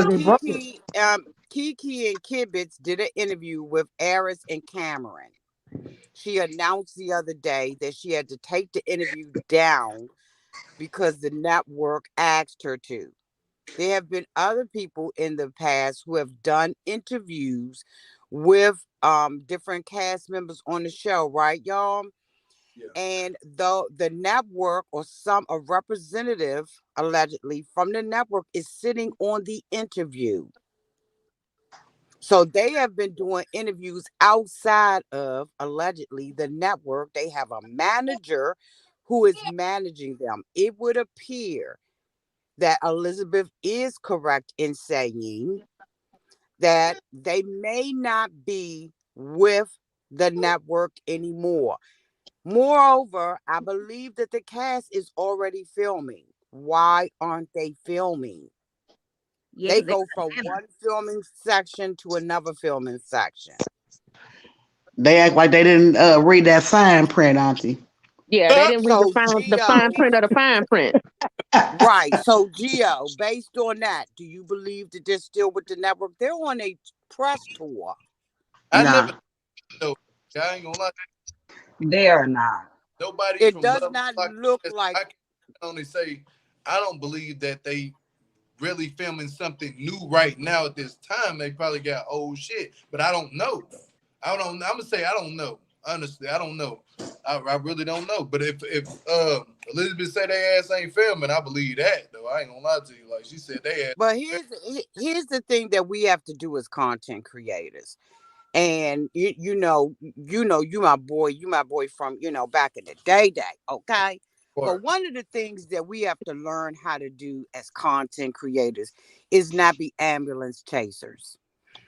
Kiki and Kibitz did an interview with Aris and Cameron. She announced the other day that she had to take the interview down because the network asked her to. There have been other people in the past who have done interviews with different cast members on the show, right, y'all? Yeah. And though the network or a representative allegedly from the network is sitting on the interview. So they have been doing interviews outside of, allegedly, the network. They have a manager who is managing them. It would appear that Elizabeth is correct in saying that they may not be with the network anymore. Moreover, I believe that the cast is already filming. Why aren't they filming? Yeah, They 'cause go from one filming section to another filming section. They act like they didn't read that fine print, Auntie. Yeah, they didn't read So the fine print of the fine print. right. So Gio, based on that, do you believe that they're still with the network? They're on a press tour. I Nah. never know. I ain't gonna lie. They are not. Nobody It from does Love not Like look this, like. I can only say I don't believe that they really filming something new right now at this time. They probably got old shit, but I don't know. I don't. I'm gonna say I don't know. Honestly, I don't know. I really don't know. But if Elizabeth say they ass ain't filming, I believe that though. I ain't gonna lie to you. Like she said, they ass. But here's the thing that we have to do as content creators. And you know, you my boy from, back in the day, okay? But one of the things that we have to learn how to do as content creators is not be ambulance chasers.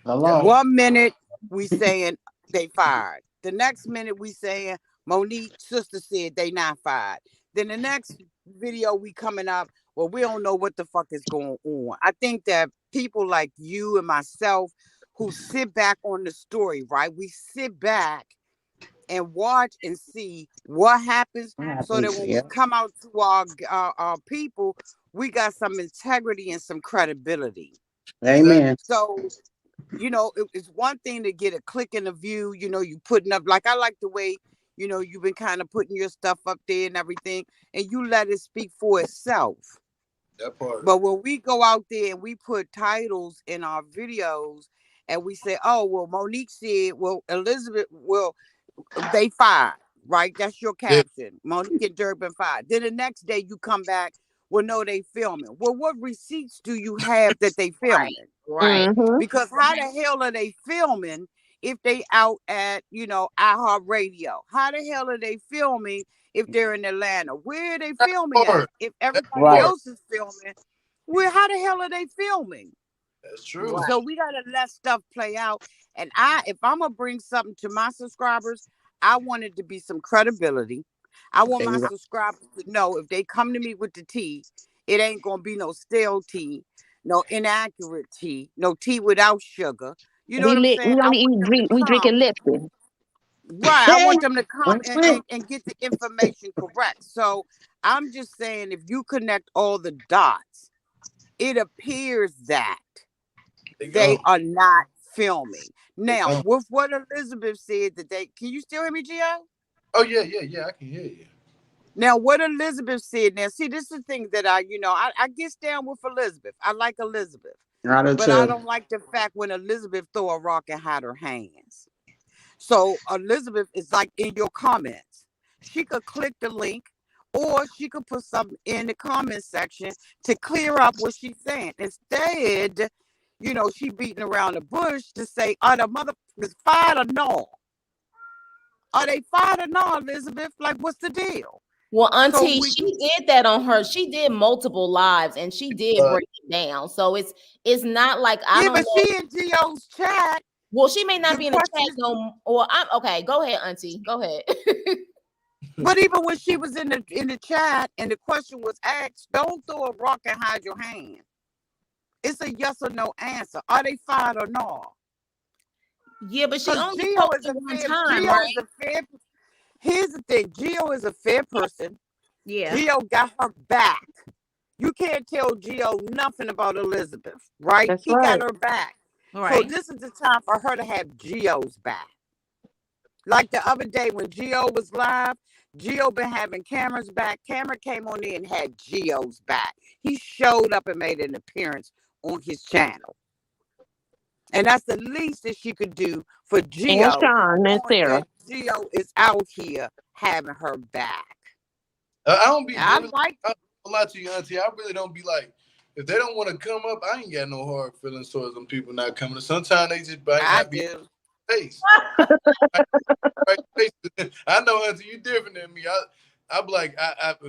Hello. 1 minute we saying they fired. The next minute we saying Monique's sister said they not fired. Then the next video we coming up, well, we don't know what the fuck is going on. I think that people like you and myself who sit back on the story, right? We sit back and watch and see what happens, so that when we come out to our people, we got some integrity and some credibility. Amen. So, it's one thing to get a click and a view, you putting up, like I like the way, you've been kind of putting your stuff up there and everything, and you let it speak for itself. That part. But when we go out there and we put titles in our videos and we say, oh, well, Monique said, well, Elizabeth, well, they fired, right? That's your caption. Yeah. Monique and Derek been fired. Then the next day you come back, well, no, they filming. Well, what receipts do you have that they filming? Right. Mm-hmm. Because how the hell are they filming if they out at, iHeartRadio? How the hell are they filming if they're in Atlanta? Where are they filming at? If everybody else is filming, how the hell are they filming? That's true. So we gotta let stuff play out. And if I'm gonna bring something to my subscribers, I want it to be some credibility. I want my subscribers to know if they come to me with the tea, it ain't gonna be no stale tea, no inaccurate tea, no tea without sugar. You know what I'm saying? We drinking Lipton. Right. I want them to come and get the information correct. So I'm just saying, if you connect all the dots, it appears that they are not filming. Now, with what Elizabeth said that can you still hear me, Gio? Oh, yeah, I can hear you. Now, what Elizabeth said, now, see, this is the thing that I get down with Elizabeth. I like Elizabeth. But I don't like the fact when Elizabeth throw a rock and hide her hands. So Elizabeth is like in your comments. She could click the link, or she could put something in the comment section to clear up what she's saying. Instead, she beating around the bush to say, are the motherfuckers fired or no? Are they fired or no, Elizabeth? Like, what's the deal? Well, Auntie, she did that on her. She did multiple lives and she did break it down. So it's not like I don't know. She in Gio's chat. Well, she may not be in the chat no, or I'm okay. Go ahead, Auntie. Go ahead. But even when she was in the chat and the question was asked, don't throw a rock and hide your hand. It's a yes or no answer. Are they fired or no? Yeah, but she only posted one time, right? Here's the thing. Gio is a fair person. Yeah. Gio got her back. You can't tell Gio nothing about Elizabeth, right? He got her back. Right. So this is the time for her to have Gio's back. Like the other day when Gio was live, Gio been having cameras back. Camera came on in and had Gio's back. He showed up and made an appearance on his channel. And that's the least that she could do for Gio. And Sean and Sarah. Gio is out here having her back. I don't be. I like. A lot to you, Auntie. I really don't be like if they don't want to come up, I ain't got no hard feelings towards them people not coming. Sometimes they just might I not be do. face. I know, Auntie, you different than me. I'm like,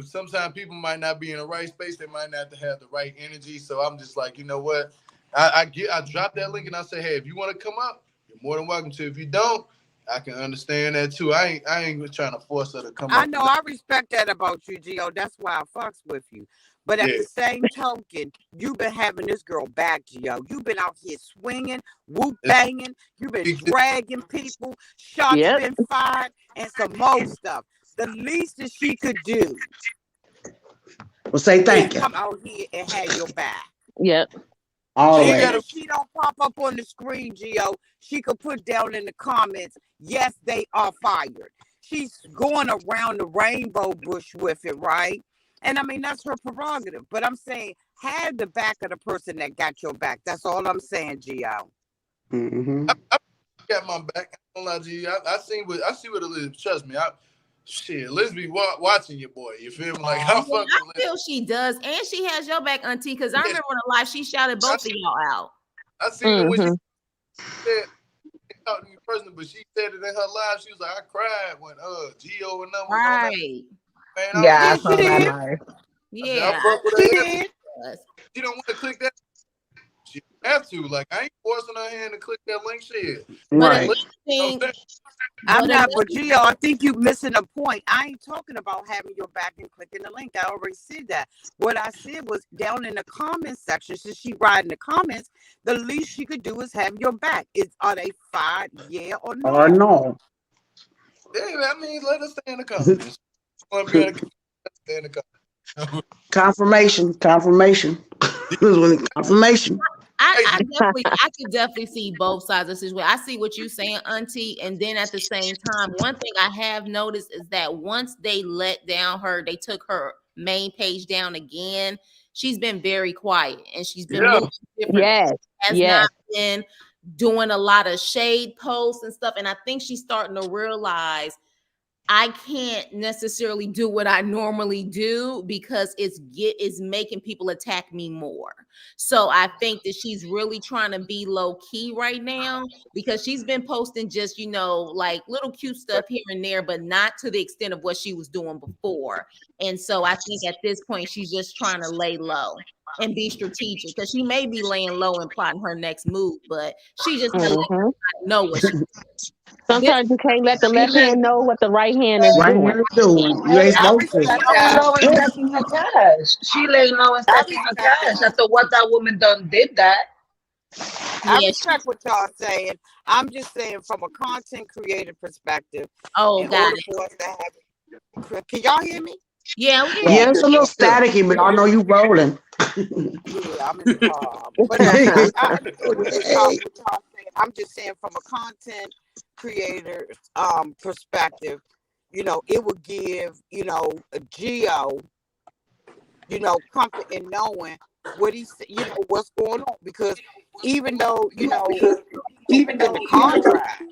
sometimes people might not be in the right space. They might not have the right energy. So I'm just like, you know what? I drop that link and I say, hey, if you want to come up, you're more than welcome to. If you don't, I can understand that too. I ain't trying to force her to come up. I know, I respect that about you, Gio. That's why I fucks with you. But at the same token, you've been having this girl back, Gio. You've been out here swinging, whoop banging. You've been dragging people. Shots been fired, and some more stuff. The least that she could do, well, say thank you. Come out here and have your back. Yep. Always. Even if she don't pop up on the screen, Gio, she could put down in the comments, yes, they are fired. She's going around the rainbow bush with it, right? And I mean, that's her prerogative. But I'm saying, have the back of the person that got your back. That's all I'm saying, Gio. Mm-hmm. I got my back. I don't lie to you. I see what Elizabeth. Trust me. Elizabeth watching your boy. You feel me? Like I feel she does, and she has your back, Auntie. Because I remember in a live she shouted both of y'all out. I seen it when she said talking to me personally, but she said it in her live. She was like, I cried when Gio and them was right. Man, yeah, I saw that live. Yeah, she did. She don't want to click that. She have to. Like, I ain't forcing her hand to click that link shit. Right. I'm not, but Gio, I think you're missing a point. I ain't talking about having your back and clicking the link. I already said that. What I said was down in the comments section, since she writing the comments, the least she could do is have your back. Are they fired? Yeah or no? Or no. Yeah, I mean, let us stay in the comments. Stay in the comments. Confirmation. I could definitely see both sides of the situation. I see what you're saying, Auntie, and then at the same time, one thing I have noticed is that once they they took her main page down again. She's been very quiet, and she's been moving different. Has not been doing a lot of shade posts and stuff. And I think she's starting to realize I can't necessarily do what I normally do because it's making people attack me more. So I think that she's really trying to be low key right now because she's been posting just, like little cute stuff here and there, but not to the extent of what she was doing before. And so I think at this point, she's just trying to lay low and be strategic because she may be laying low and plotting her next move, but she just doesn't know what she's doing. Sometimes you can't let the left hand know what the right hand is doing. You ain't supposed to. She laying low and stacking her cash after what that woman done did that. I respect what y'all saying. I'm just saying from a content creator perspective. Oh, got it. Can y'all hear me? Yeah, it's a little staticky, but I know you rolling. Yeah, I'm in the car. But I'm just saying from a content creator perspective, it would give, a Gio, comfort in knowing what he's, what's going on. Because even though, even in the contract,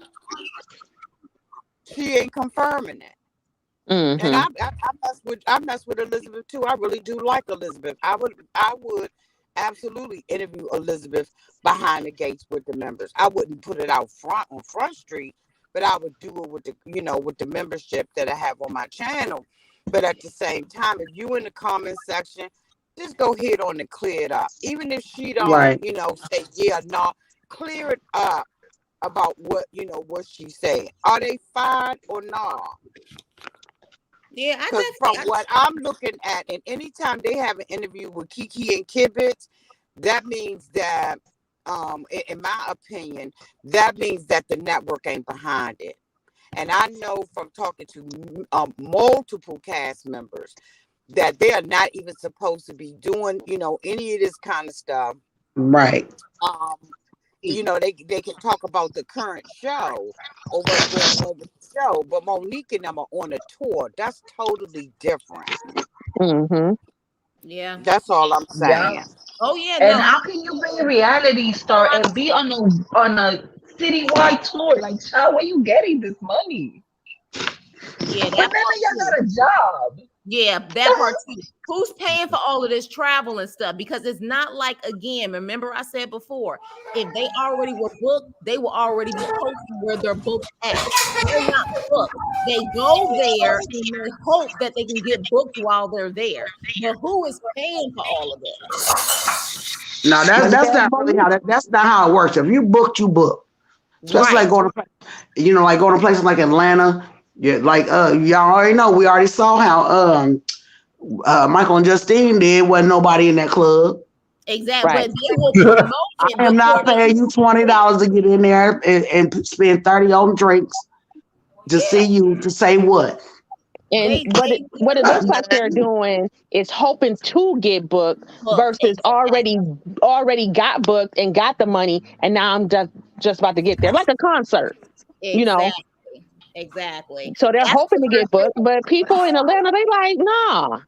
she ain't confirming it. Mm-hmm. And I mess with Elizabeth too. I really do like Elizabeth. I would absolutely interview Elizabeth behind the gates with the members. I wouldn't put it out front on Front Street, but I would do it with the membership that I have on my channel. But at the same time, if you in the comment section, just go ahead on and clear it up. Even if she don't, say yeah, no, clear it up about what what she's saying. Are they fired or not? Yeah, from what I'm looking at, and anytime they have an interview with Kiki and Kibitz, that means that, in my opinion, that means that the network ain't behind it. And I know from talking to multiple cast members that they are not even supposed to be doing, any of this kind of stuff. Right. They can talk about the current show or what's going on with the show, but Monique and them are on a tour. That's totally different. Mm-hmm. Yeah. That's all I'm saying. Yeah. Oh, yeah. And how can you be a reality star and be on a citywide tour? Like, child, where you getting this money? Yeah, but then y'all got a job. Yeah, that part too. Who's paying for all of this travel and stuff? Because it's not like, again, remember I said before, if they already were booked, they will already be posting where they're booked at. They're not booked. They go there and they hope that they can get booked while they're there. But who is paying for all of this? No, that's not really how that's not how it works. If you booked, you book. Especially like going to, like going to places like Atlanta. Yeah, like y'all already know. We already saw how Michael and Justine did. Wasn't nobody in that club. Exactly. Right. But they will promote it. I am not paying you $20 to get in there and spend $30 on drinks to see you to say what. And what it looks like they're doing is hoping to get booked versus already got booked and got the money, and now I'm just about to get there, like a concert, Exactly. So they're hoping to get booked, but people in Atlanta, they like, nah,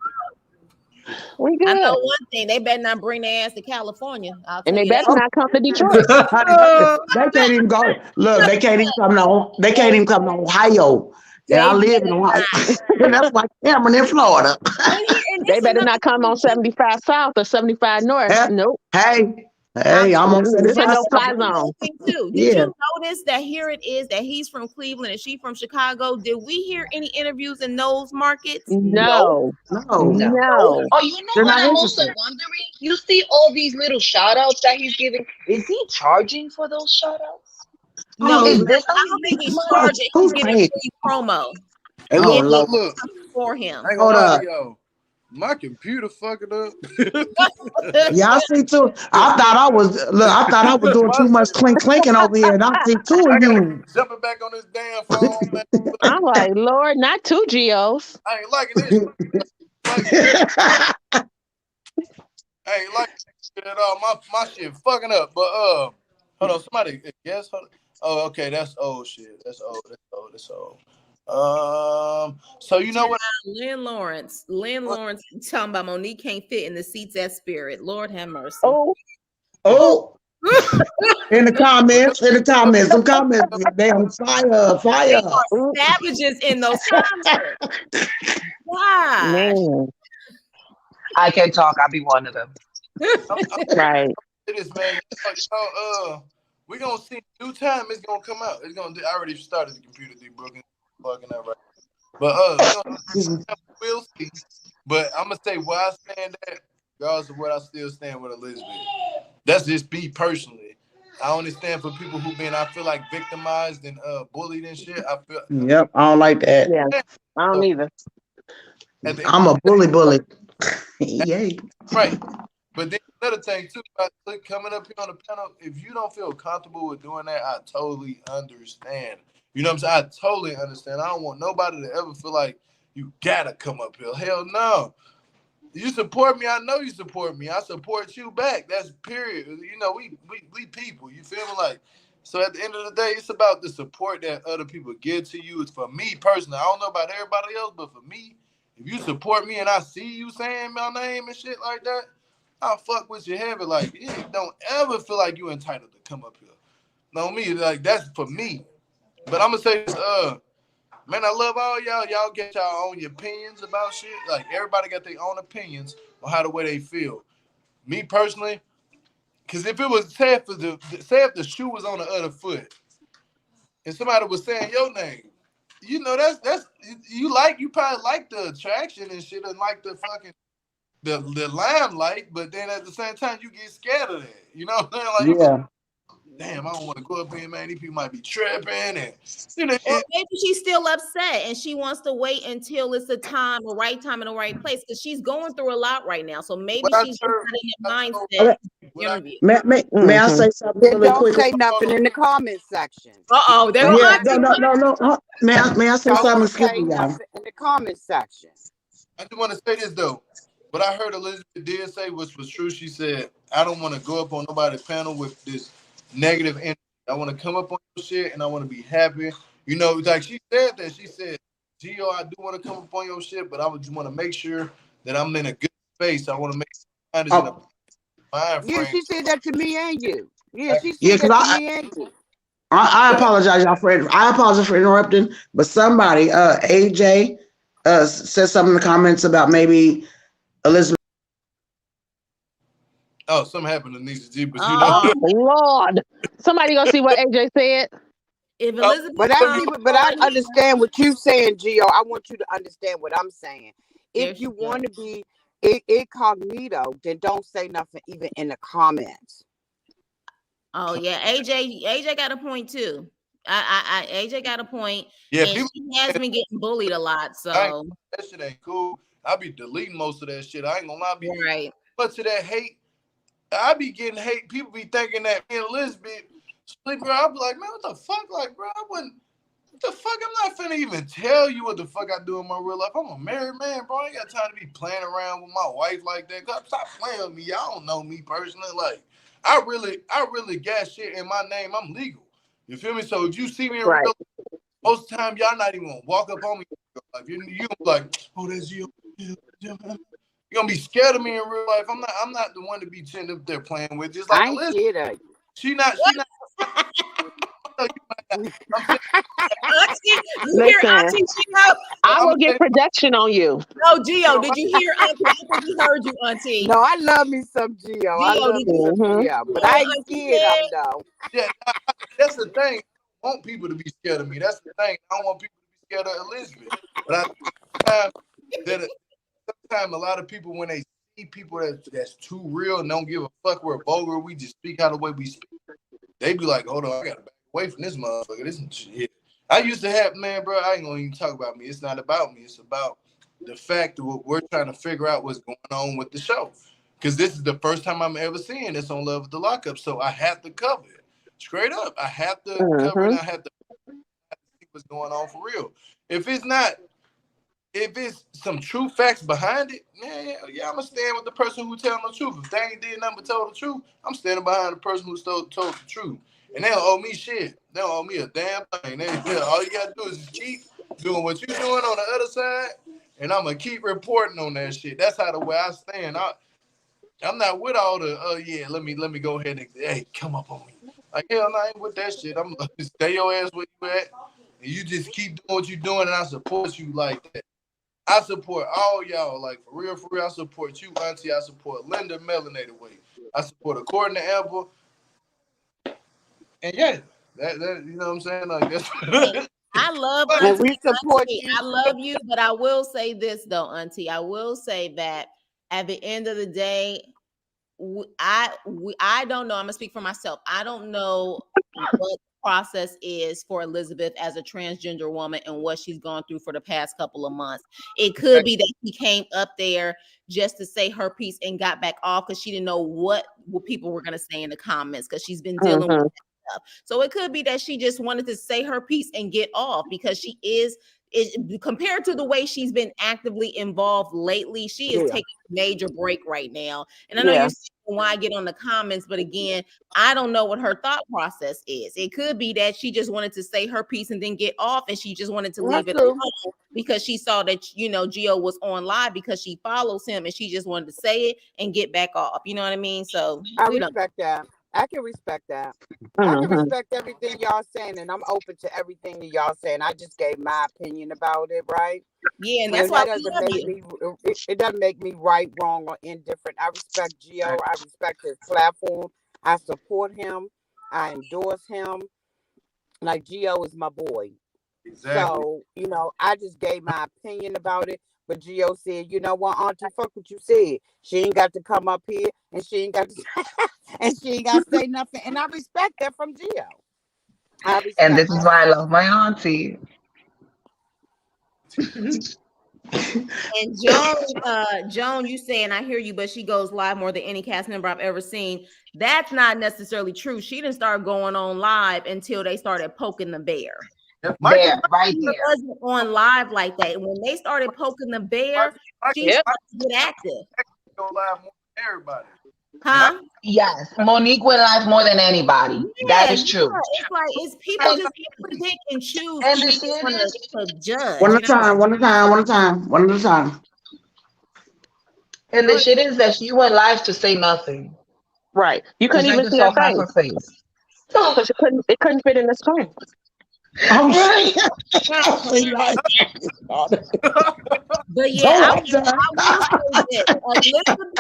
we good. I know one thing: they better not bring their ass to California. And they better not come to Detroit. They can't even go. Look, they can't even come to. They can't even come to Ohio. And I live in Ohio. And that's like Cameron in Florida. They better not come on 75 South or 75 North. Nope. Hey, I'm on 75 no fly zone. Did you notice that here it is that he's from Cleveland and she's from Chicago? Did we hear any interviews in those markets? No. Oh, you know what I'm also wondering? You see all these little shout outs that he's giving. Is he charging for those shout outs? No, I don't think he's charging. He's getting free promo. Hey, look. For him. Hold on, yo. My computer fucking up. Yeah, I see too. I thought I was doing too much clinking over here, and I see two of you jumping back on this damn phone. Man. I'm like, Lord, not two Geos. I ain't liking this. I ain't liking this at all. My shit fucking up. But hold on, somebody guess. Oh, okay, that's old shit. That's old. So you know what? Lynn Lawrence talking about Monique can't fit in the seats at Spirit. Lord have mercy. Oh. In the comments, some comments, they on fire. Savages in those comments. Wow. I can talk. I'll be one of them. Right. It is, man. We're gonna see in due time. It's gonna come out. I already started the computer debugging, fucking that right. But we'll see. But I'm gonna say why I stand that, regardless of what I still stand with Elizabeth. That's just me personally. I only stand for people who I feel like victimized and bullied and shit. Yep, I don't like that. Yeah, I don't either. I'm a bully. Yay. Right. But then another thing too, about coming up here on the panel, if you don't feel comfortable with doing that, I totally understand. You know what I'm saying? I totally understand. I don't want nobody to ever feel like you gotta come up here. Hell no. You support me, I know you support me. I support you back. That's period. You know, we people. You feel me? Like, so at the end of the day, it's about the support that other people give to you. It's for me personally. I don't know about everybody else, but for me, if you support me and I see you saying my name and shit like that, I'll fuck with your head. Like, you don't ever feel like you entitled to come up here. No, me, like, that's for me. But I'm gonna say this, man, I love all y'all. Y'all get y'all own opinions about shit. Like, everybody got their own opinions on how the way they feel. Me personally, because if it was say if the shoe was on the other foot and somebody was saying your name, you know, that's you probably like the attraction and shit and like the fucking the limelight, but then at the same time you get scared of that. You know what I'm saying? Like, yeah. Damn, I don't want to go up in, man. These people might be tripping, and you know. Or maybe she's still upset and she wants to wait until it's the right time and the right place because she's going through a lot right now. So maybe she's in the mindset. May I say something really quick? Don't say nothing in the comment section. No. May I say something? Excuse me, y'all. In the comment section. I just want to say this though. What I heard Elizabeth did say was true. She said, "I don't want to go up on nobody's panel with this negative energy. I want to come up on your shit and I want to be happy." You know, like she said that. She said, "Gio, I do want to come up on your shit, but I would just want to make sure that I'm in a good space. I want to make sure I'm in a mind frame." Yeah, she said that to me and you. Yeah, she said that to me and you. I apologize, y'all, I apologize for interrupting, but somebody, AJ, said something in the comments about maybe Elizabeth. Oh, something happened to Nisha G, but Oh Lord! Somebody go see what AJ said. If Elizabeth, but I understand what you're saying, Gio. I want you to understand what I'm saying. If you want to be incognito, then don't say nothing even in the comments. Oh yeah, AJ got a point too. AJ got a point. Yeah, and she has been getting bullied a lot. So that shit ain't cool. I be deleting most of that shit. I ain't gonna lie. Right. Much of that hate, I be getting hate. People be thinking that me and Elizabeth sleeping around. I be like, man, what the fuck? Like, bro, I wouldn't. What the fuck? I'm not finna even tell you what the fuck I do in my real life. I'm a married man, bro. I ain't got time to be playing around with my wife like that. Stop playing with me. Y'all don't know me personally. Like, I really got shit in my name. I'm legal. You feel me? So if you see me in real life, most of the time y'all not even gonna walk up on me. Like, you gonna be like, oh, that's you. You're gonna be scared of me in real life. I'm not the one to be sitting up there playing with. Just like Elizabeth. She not. Listen, I will get production on you. Oh, Gio, did you hear Auntie? I think we heard you, Auntie. No, I love me some Gio. I love me some Gio, but I ain't scared of them though. Yeah, that's the thing. I want people to be scared of me. That's the thing. I don't want people to be scared of Elizabeth. But sometimes a lot of people, when they see people that's too real and don't give a fuck, we're vulgar, we just speak how the way we speak, they be like, hold on, I gotta back away from this motherfucker. This shit. I used to have, man, bro, I ain't gonna even talk about me. It's not about me. It's about the fact that we're trying to figure out what's going on with the show. Because this is the first time I'm ever seeing this on Love of the Lockup. So I have to cover it. Straight up. I have to cover it. And I have to see what's going on for real. If it's some true facts behind it, man, yeah, I'm going to stand with the person who telling the truth. If they ain't did nothing but told the truth, I'm standing behind the person who told the truth. And they don't owe me shit. They don't owe me a damn thing. All you got to do is just keep doing what you're doing on the other side, and I'm going to keep reporting on that shit. That's how the way I stand. I'm not with all the, let me go ahead and, hey, come up on me. Like, hell no, I ain't with that shit. I'm going to stay your ass where you at, and you just keep doing what you're doing, and I support you like that. I support all y'all, like, for real, I support you, Auntie. I support Linda Melanated Way. I support According to Amber. And yeah, that you know what I'm saying? Like, that's I love Auntie. We support you. I love you, but I will say this though, Auntie. I will say that at the end of the day, I don't know. I'm gonna speak for myself. I don't know what the process is for Elizabeth as a transgender woman and what she's gone through for the past couple of months. It could be that she came up there just to say her piece and got back off because she didn't know what people were gonna say in the comments because she's been dealing with that stuff. So it could be that she just wanted to say her piece and get off because she is compared to the way she's been actively involved lately, she is taking a major break right now. And I know you're saying why I get on the comments, but again, I don't know what her thought process is. It could be that she just wanted to say her piece and then get off, and she just wanted to leave it alone because she saw that, Gio was on live because she follows him and she just wanted to say it and get back off. You know what I mean? So I respect that. I can respect that. I can respect everything y'all saying, and I'm open to everything that y'all saying. I just gave my opinion about it, right? Yeah, and that's why it doesn't make me right, wrong, or indifferent. I respect Gio. I respect his platform. I support him. I endorse him. Like, Gio is my boy. Exactly. So, I just gave my opinion about it. But Gio said, you know what, Auntie, fuck what you said. She ain't got to come up here and she ain't got to and she ain't got to say nothing. And I respect that from Gio. And this is why I love my auntie. And Joan, you saying I hear you, but she goes live more than any cast member I've ever seen. That's not necessarily true. She didn't start going on live until they started poking the bear. There, right there. Wasn't on live like that. When they started poking the bear, she started to get active. Go live more than everybody. Huh? Yes, Monique went live more than anybody. That is true. It's like it's people just pick and choose. And the shit is to judge. One at a time. And the shit is that she went live to say nothing. Right. You couldn't even see her face. Her face. Because it couldn't fit in the screen. I'm Right. But yeah, I will say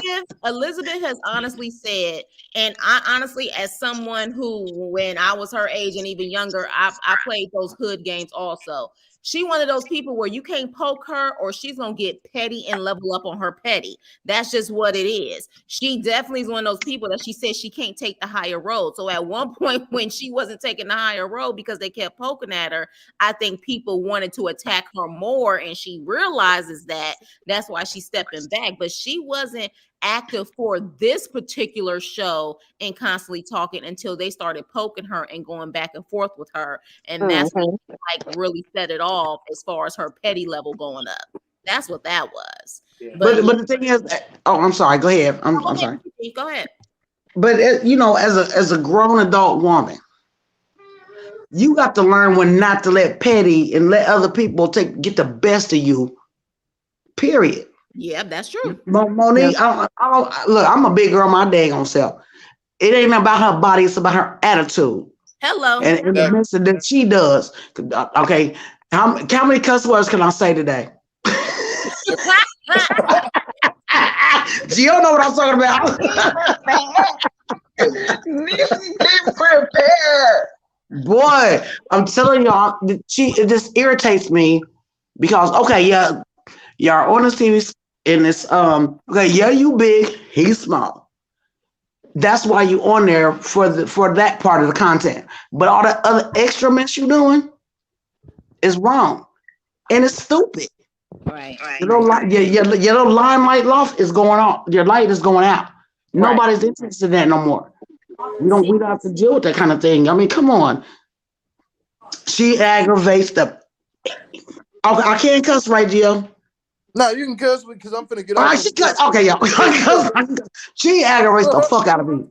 this. Elizabeth has honestly said, and I honestly, as someone who, when I was her age and even younger, I played those hood games also. She one of those people where you can't poke her or she's gonna get petty and level up on her petty. That's just what it is. She definitely is one of those people that she says she can't take the higher road. So at one point when she wasn't taking the higher road because they kept poking at her, I think people wanted to attack her more, and she realizes that. That's why she's stepping back. But she wasn't active for this particular show and constantly talking until they started poking her and going back and forth with her. And that's what, like, really set it off as far as her petty level going up. That's what that was. Yeah. But the thing is, I'm sorry. Go ahead. I'm sorry. Go ahead. But as a grown adult woman, you got to learn when not to let petty and let other people get the best of you. Period. Yeah, that's true. Monique, look, I'm a big girl, my daggone self. It ain't about her body, it's about her attitude. Hello. And the message that she does. Okay, how many cuss words can I say today? Gio know what I'm talking about. Be prepared. Boy, I'm telling y'all, it just irritates me because y'all on the TV and it's you big, he's small. That's why you on there for that part of the content. But all the other extra mess you doing is wrong, and it's stupid. Right. Your little limelight loft is going on. Your light is going out. Nobody's interested in that no more. We don't have to deal with that kind of thing. I mean, come on. She aggravates the. I can't cuss, right, Gio? No, you can cuss because I'm finna get off. She cuss. Okay, yeah. She aggravates the fuck out of me.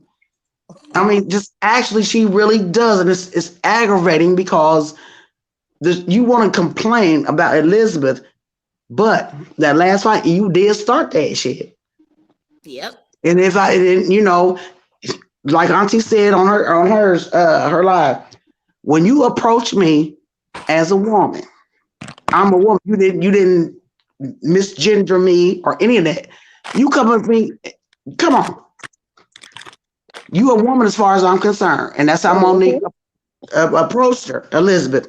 I mean, just actually, she really does, and it's aggravating because you want to complain about Elizabeth, but that last fight you did start that shit. Yep. And if like Auntie said on her live, when you approach me as a woman, I'm a woman. You didn't misgender me or any of that. You come with me. Come on. You a woman as far as I'm concerned, and that's how Monique approached her, Elizabeth.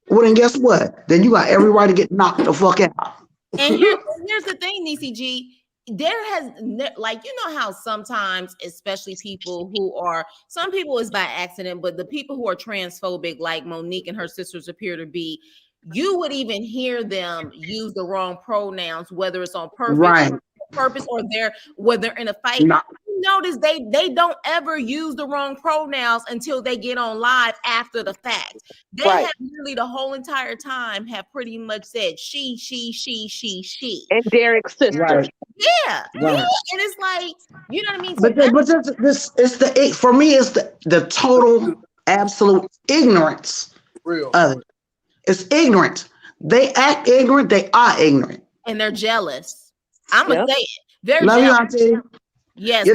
Well, then guess what? Then you got every right to get knocked the fuck out. And here's the thing, Niecy G. There has, like, you know how sometimes, especially some people is by accident, but the people who are transphobic, like Monique and her sisters appear to be, you would even hear them use the wrong pronouns, whether it's on purpose or when they're in a fight. You notice they don't ever use the wrong pronouns until they get on live after the fact. They have really the whole entire time have pretty much said she. And Derek's sister. Right. Yeah. And it's like, you know what I mean? So for me, it's the total absolute ignorance of it. It's ignorant. They act ignorant. They are ignorant. And they're jealous. I'm going to say it. They're Love jealous. You, Auntie. Yes.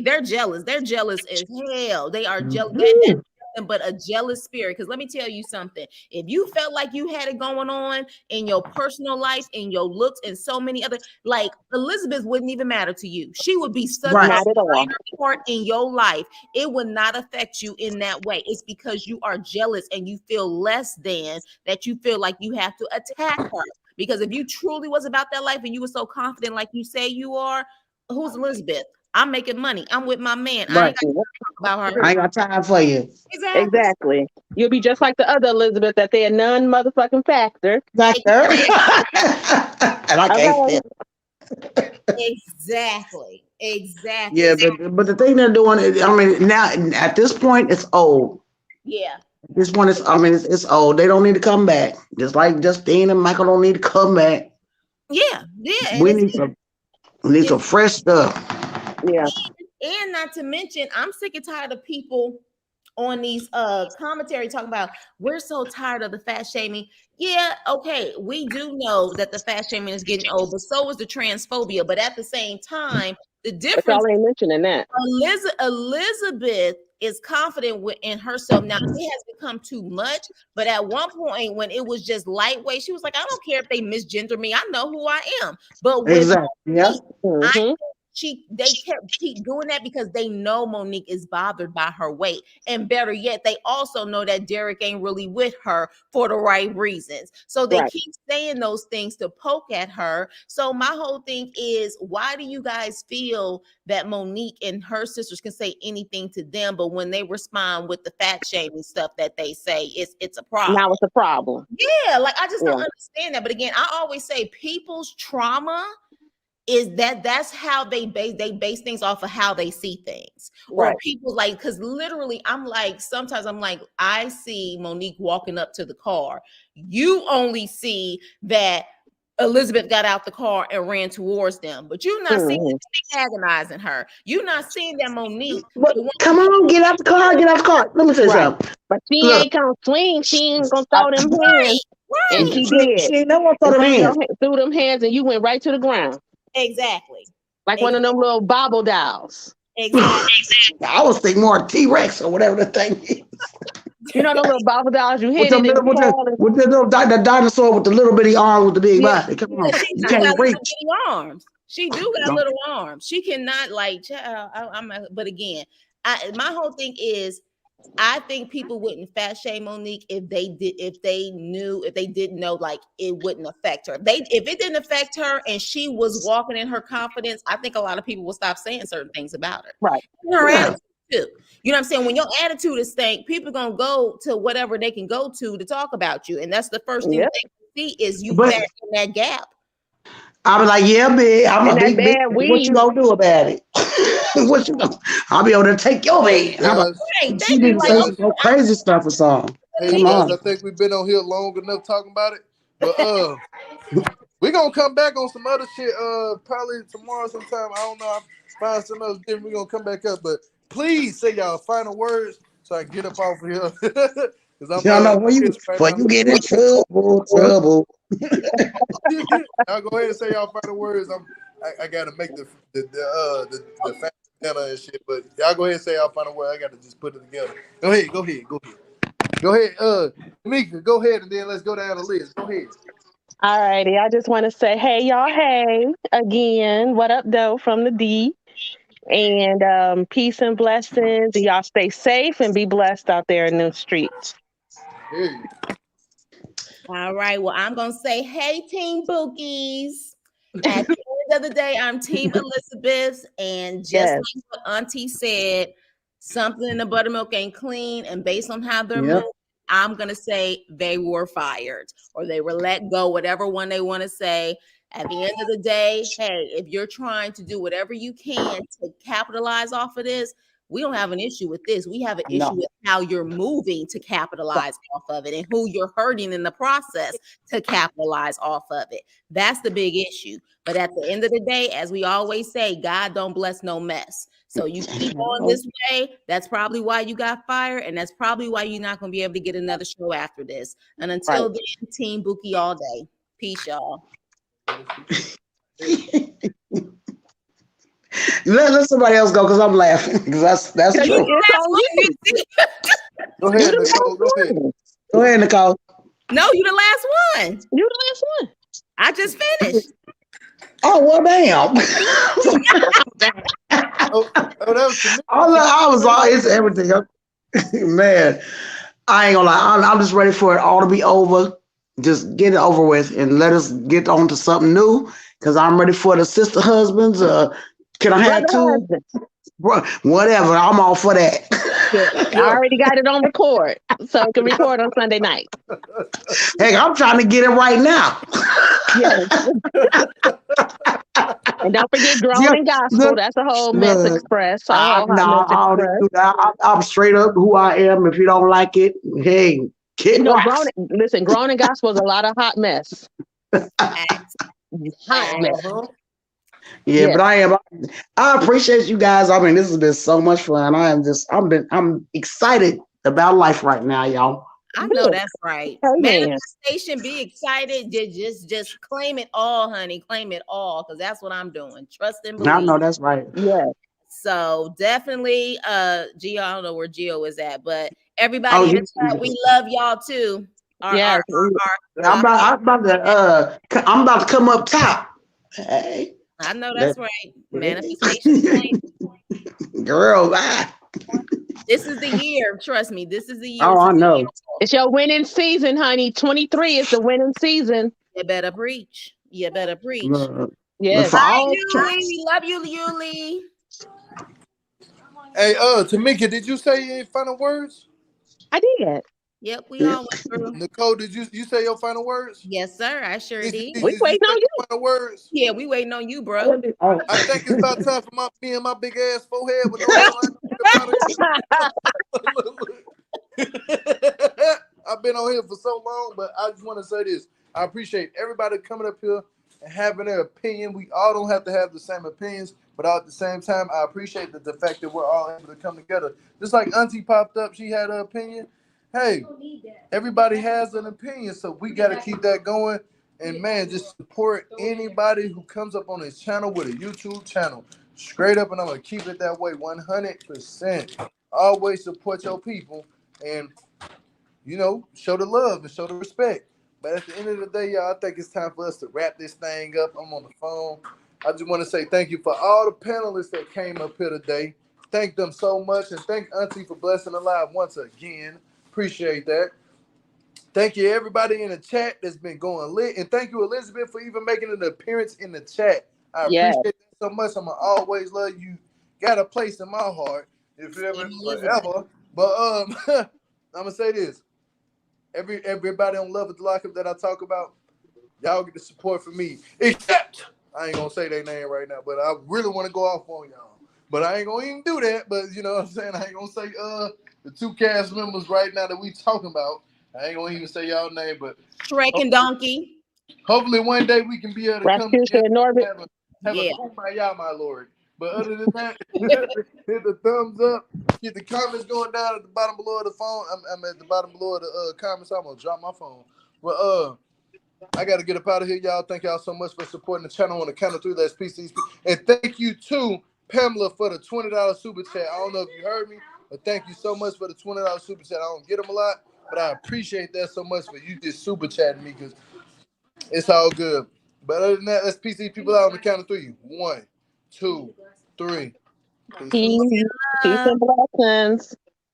They're jealous. They're jealous as hell. They are jealous. But a jealous spirit. Because let me tell you something. If you felt like you had it going on in your personal life, in your looks, and so many other, like Elizabeth wouldn't even matter to you. She would be such a minor part in your life. It would not affect you in that way. It's because you are jealous and you feel less than that. You feel like you have to attack her. Because if you truly was about that life and you were so confident, like you say you are, who's Elizabeth? I'm making money. I'm with my man. I ain't got to talk about her. I ain't got time for you. Exactly. You'll be just like the other Elizabeth that they're none motherfucking factor. And I can't Exactly. Yeah, but the thing they're doing is, I mean, now at this point, it's old. Yeah. This one is, it's old. They don't need to come back. Just like Justine and Michael don't need to come back. Yeah. We need some fresh stuff. Yeah. And not to mention, I'm sick and tired of people on these commentary talking about we're so tired of the fat shaming. Yeah, okay, we do know that the fat shaming is getting old, but so is the transphobia. But at the same time, the difference, y'all ain't mentioning that. Elizabeth is confident in herself. Now it has become too much, but at one point when it was just lightweight, she was like, I don't care if they misgender me. I know who I am. But with Exactly. Yeah. Monique, they keep doing that because they know Monique is bothered by her weight. And better yet, they also know that Derek ain't really with her for the right reasons. So they keep saying those things to poke at her. So my whole thing is, why do you guys feel that Monique and her sisters can say anything to them, but when they respond with the fat shaming stuff that they say, it's a problem? Now it's a problem. Yeah, like I just don't understand that. But again, I always say people's trauma is that's how they base things off of how they see things. Or people like, because literally sometimes I'm like, I see Monique walking up to the car. You only see that Elizabeth got out the car and ran towards them, but you're not seeing antagonizing her. You're not seeing that Monique. Come on, get out the car, get out the car. Let me say something. But she ain't gonna swing. She ain't gonna throw them hands. And she did. She never throw them hands. Threw them hands, and you went right to the ground. Exactly. Like one of them little bobble dolls. Exactly. I was thinking more T-Rex or whatever the thing is. You know the little bobble dolls you hit with the little dinosaur with the little bitty arms with the big body. Come on, you can't reach. Arms. She do got little arms. She cannot but again, my whole thing is, I think people wouldn't fat shame Monique if they didn't know, like, it wouldn't affect her. If it didn't affect her and she was walking in her confidence, I think a lot of people will stop saying certain things about her. Right. Her attitude too. You know what I'm saying? When your attitude is stank, people are gonna go to whatever they can go to talk about you, and that's the first thing they see is you back in that gap. I'll be like, yeah, big. I'm a big bitch. What you gonna do about it? What you gonna? I'll be able to take your man. She didn't say some crazy stuff or something. Hey guys, I think we've been on here long enough talking about it. But we're gonna come back on some other shit probably tomorrow sometime. I don't know. I'll find some else different. We're gonna come back up. But please say y'all final words so I can get up off of here. Y'all know when you get in trouble. Y'all go ahead and say y'all final words. I gotta make the fat dinner and shit, but y'all go ahead and say y'all final words. I gotta just put it together. Go ahead. Mika, go ahead and then let's go down the list. Go ahead. All righty. I just want to say, hey y'all, hey again. What up, though, from the D. And peace and blessings. And y'all stay safe and be blessed out there in the streets. Hey. All right. Well, I'm going to say, hey, Team Bookies. At the end of the day, I'm Team Elizabeth. And just like what Auntie said, something in the buttermilk ain't clean. And based on how they're moving, I'm going to say they were fired or they were let go, whatever one they want to say. At the end of the day, hey, if you're trying to do whatever you can to capitalize off of this, we don't have an issue with this. We have an issue with how you're moving to capitalize off of it and who you're hurting in the process to capitalize off of it. That's the big issue. But at the end of the day, as we always say, God don't bless no mess. So you keep on this way. That's probably why you got fired. And that's probably why you're not going to be able to get another show after this. And until then, Team Bookie all day. Peace, y'all. Let somebody else go because I'm laughing. Because that's true. Go ahead, Nicole. Go ahead, Nicole. No, you the last one. You the last one. I just finished. Oh, well, damn. It's everything. Man, I ain't gonna lie. I'm just ready for it all to be over. Just get it over with and let us get on to something new because I'm ready for the sister husbands. Can I have two? Whatever. I'm all for that. I already got it on record, so I can record on Sunday night. Hey, I'm trying to get it right now. And don't forget Grown and Gospel. That's a whole mess express. I'm straight up who I am. If you don't like it, hey, Grown and Gospel is a lot of hot mess. Hot mess. Yeah, but I appreciate you guys. I mean, this has been so much fun. I'm excited about life right now, y'all. I know that's right. Manifestation, be excited. Just claim it all, honey. Claim it all, because that's what I'm doing. Trust and believe. I know that's right. Yeah. So definitely, Gio, I don't know where Gio is at, but everybody in the chat, we love y'all too. Yes. I'm about to come up top. Hey, I know that's right. Manifestation. Girl, this is the year. Trust me, this is the year. Oh, I know. It's your winning season, honey. 23 is the winning season. You better preach. You better preach. Yes. Hi, Yuli. We love you, Yuli. Hey, Tamika, did you say any final words? I did. Yep, we all went through. Nicole, did you say your final words? Yes, sir. I sure did. We waiting on you. Final words? Yeah, we waiting on you, bro. I think it's about time for me and my big ass forehead with no I've been on here for so long, but I just want to say this. I appreciate everybody coming up here and having their opinion. We all don't have to have the same opinions, but at the same time, I appreciate the fact that we're all able to come together. Just like Auntie popped up, she had her opinion. Hey, everybody has an opinion, so we got to keep that going. And man, just support anybody who comes up on this channel with a YouTube channel. Straight up, and I'm going to keep it that way 100%. Always support your people and, you know, show the love and show the respect. But at the end of the day, y'all, I think it's time for us to wrap this thing up. I'm on the phone. I just want to say thank you for all the panelists that came up here today. Thank them so much. And thank Auntie for blessing the live once again. Appreciate that. Thank you, everybody in the chat that's been going lit. And thank you, Elizabeth, for even making an appearance in the chat. I appreciate that so much. I'm going to always love you. Got a place in my heart. If you ever, forever. But I'm going to say this. Everybody on Love at the Lockup that I talk about, y'all get the support from me. Except, I ain't going to say their name right now, but I really want to go off on y'all. But I ain't going to even do that. But you know what I'm saying? I ain't going to say the two cast members right now that we talking about. I ain't gonna even say y'all name, but Shrek and Donkey. Hopefully one day we can be able to come together and have a kumbaya, my lord. But other than that, hit the thumbs up, get the comments going down at the bottom below of the phone. I'm at the bottom below of the comments. I'm gonna drop my phone. But I gotta get up out of here, y'all. Thank y'all so much for supporting the channel on the count of three. That's PCSP. And thank you to Pamela for the $20 super chat. I don't know if you heard me, but thank you so much for the $20 super chat. I don't get them a lot, but I appreciate that so much for you just super chatting me because it's all good. But other than that, let's PC people out on the count of three. 1, 2, 3. Peace and blessings.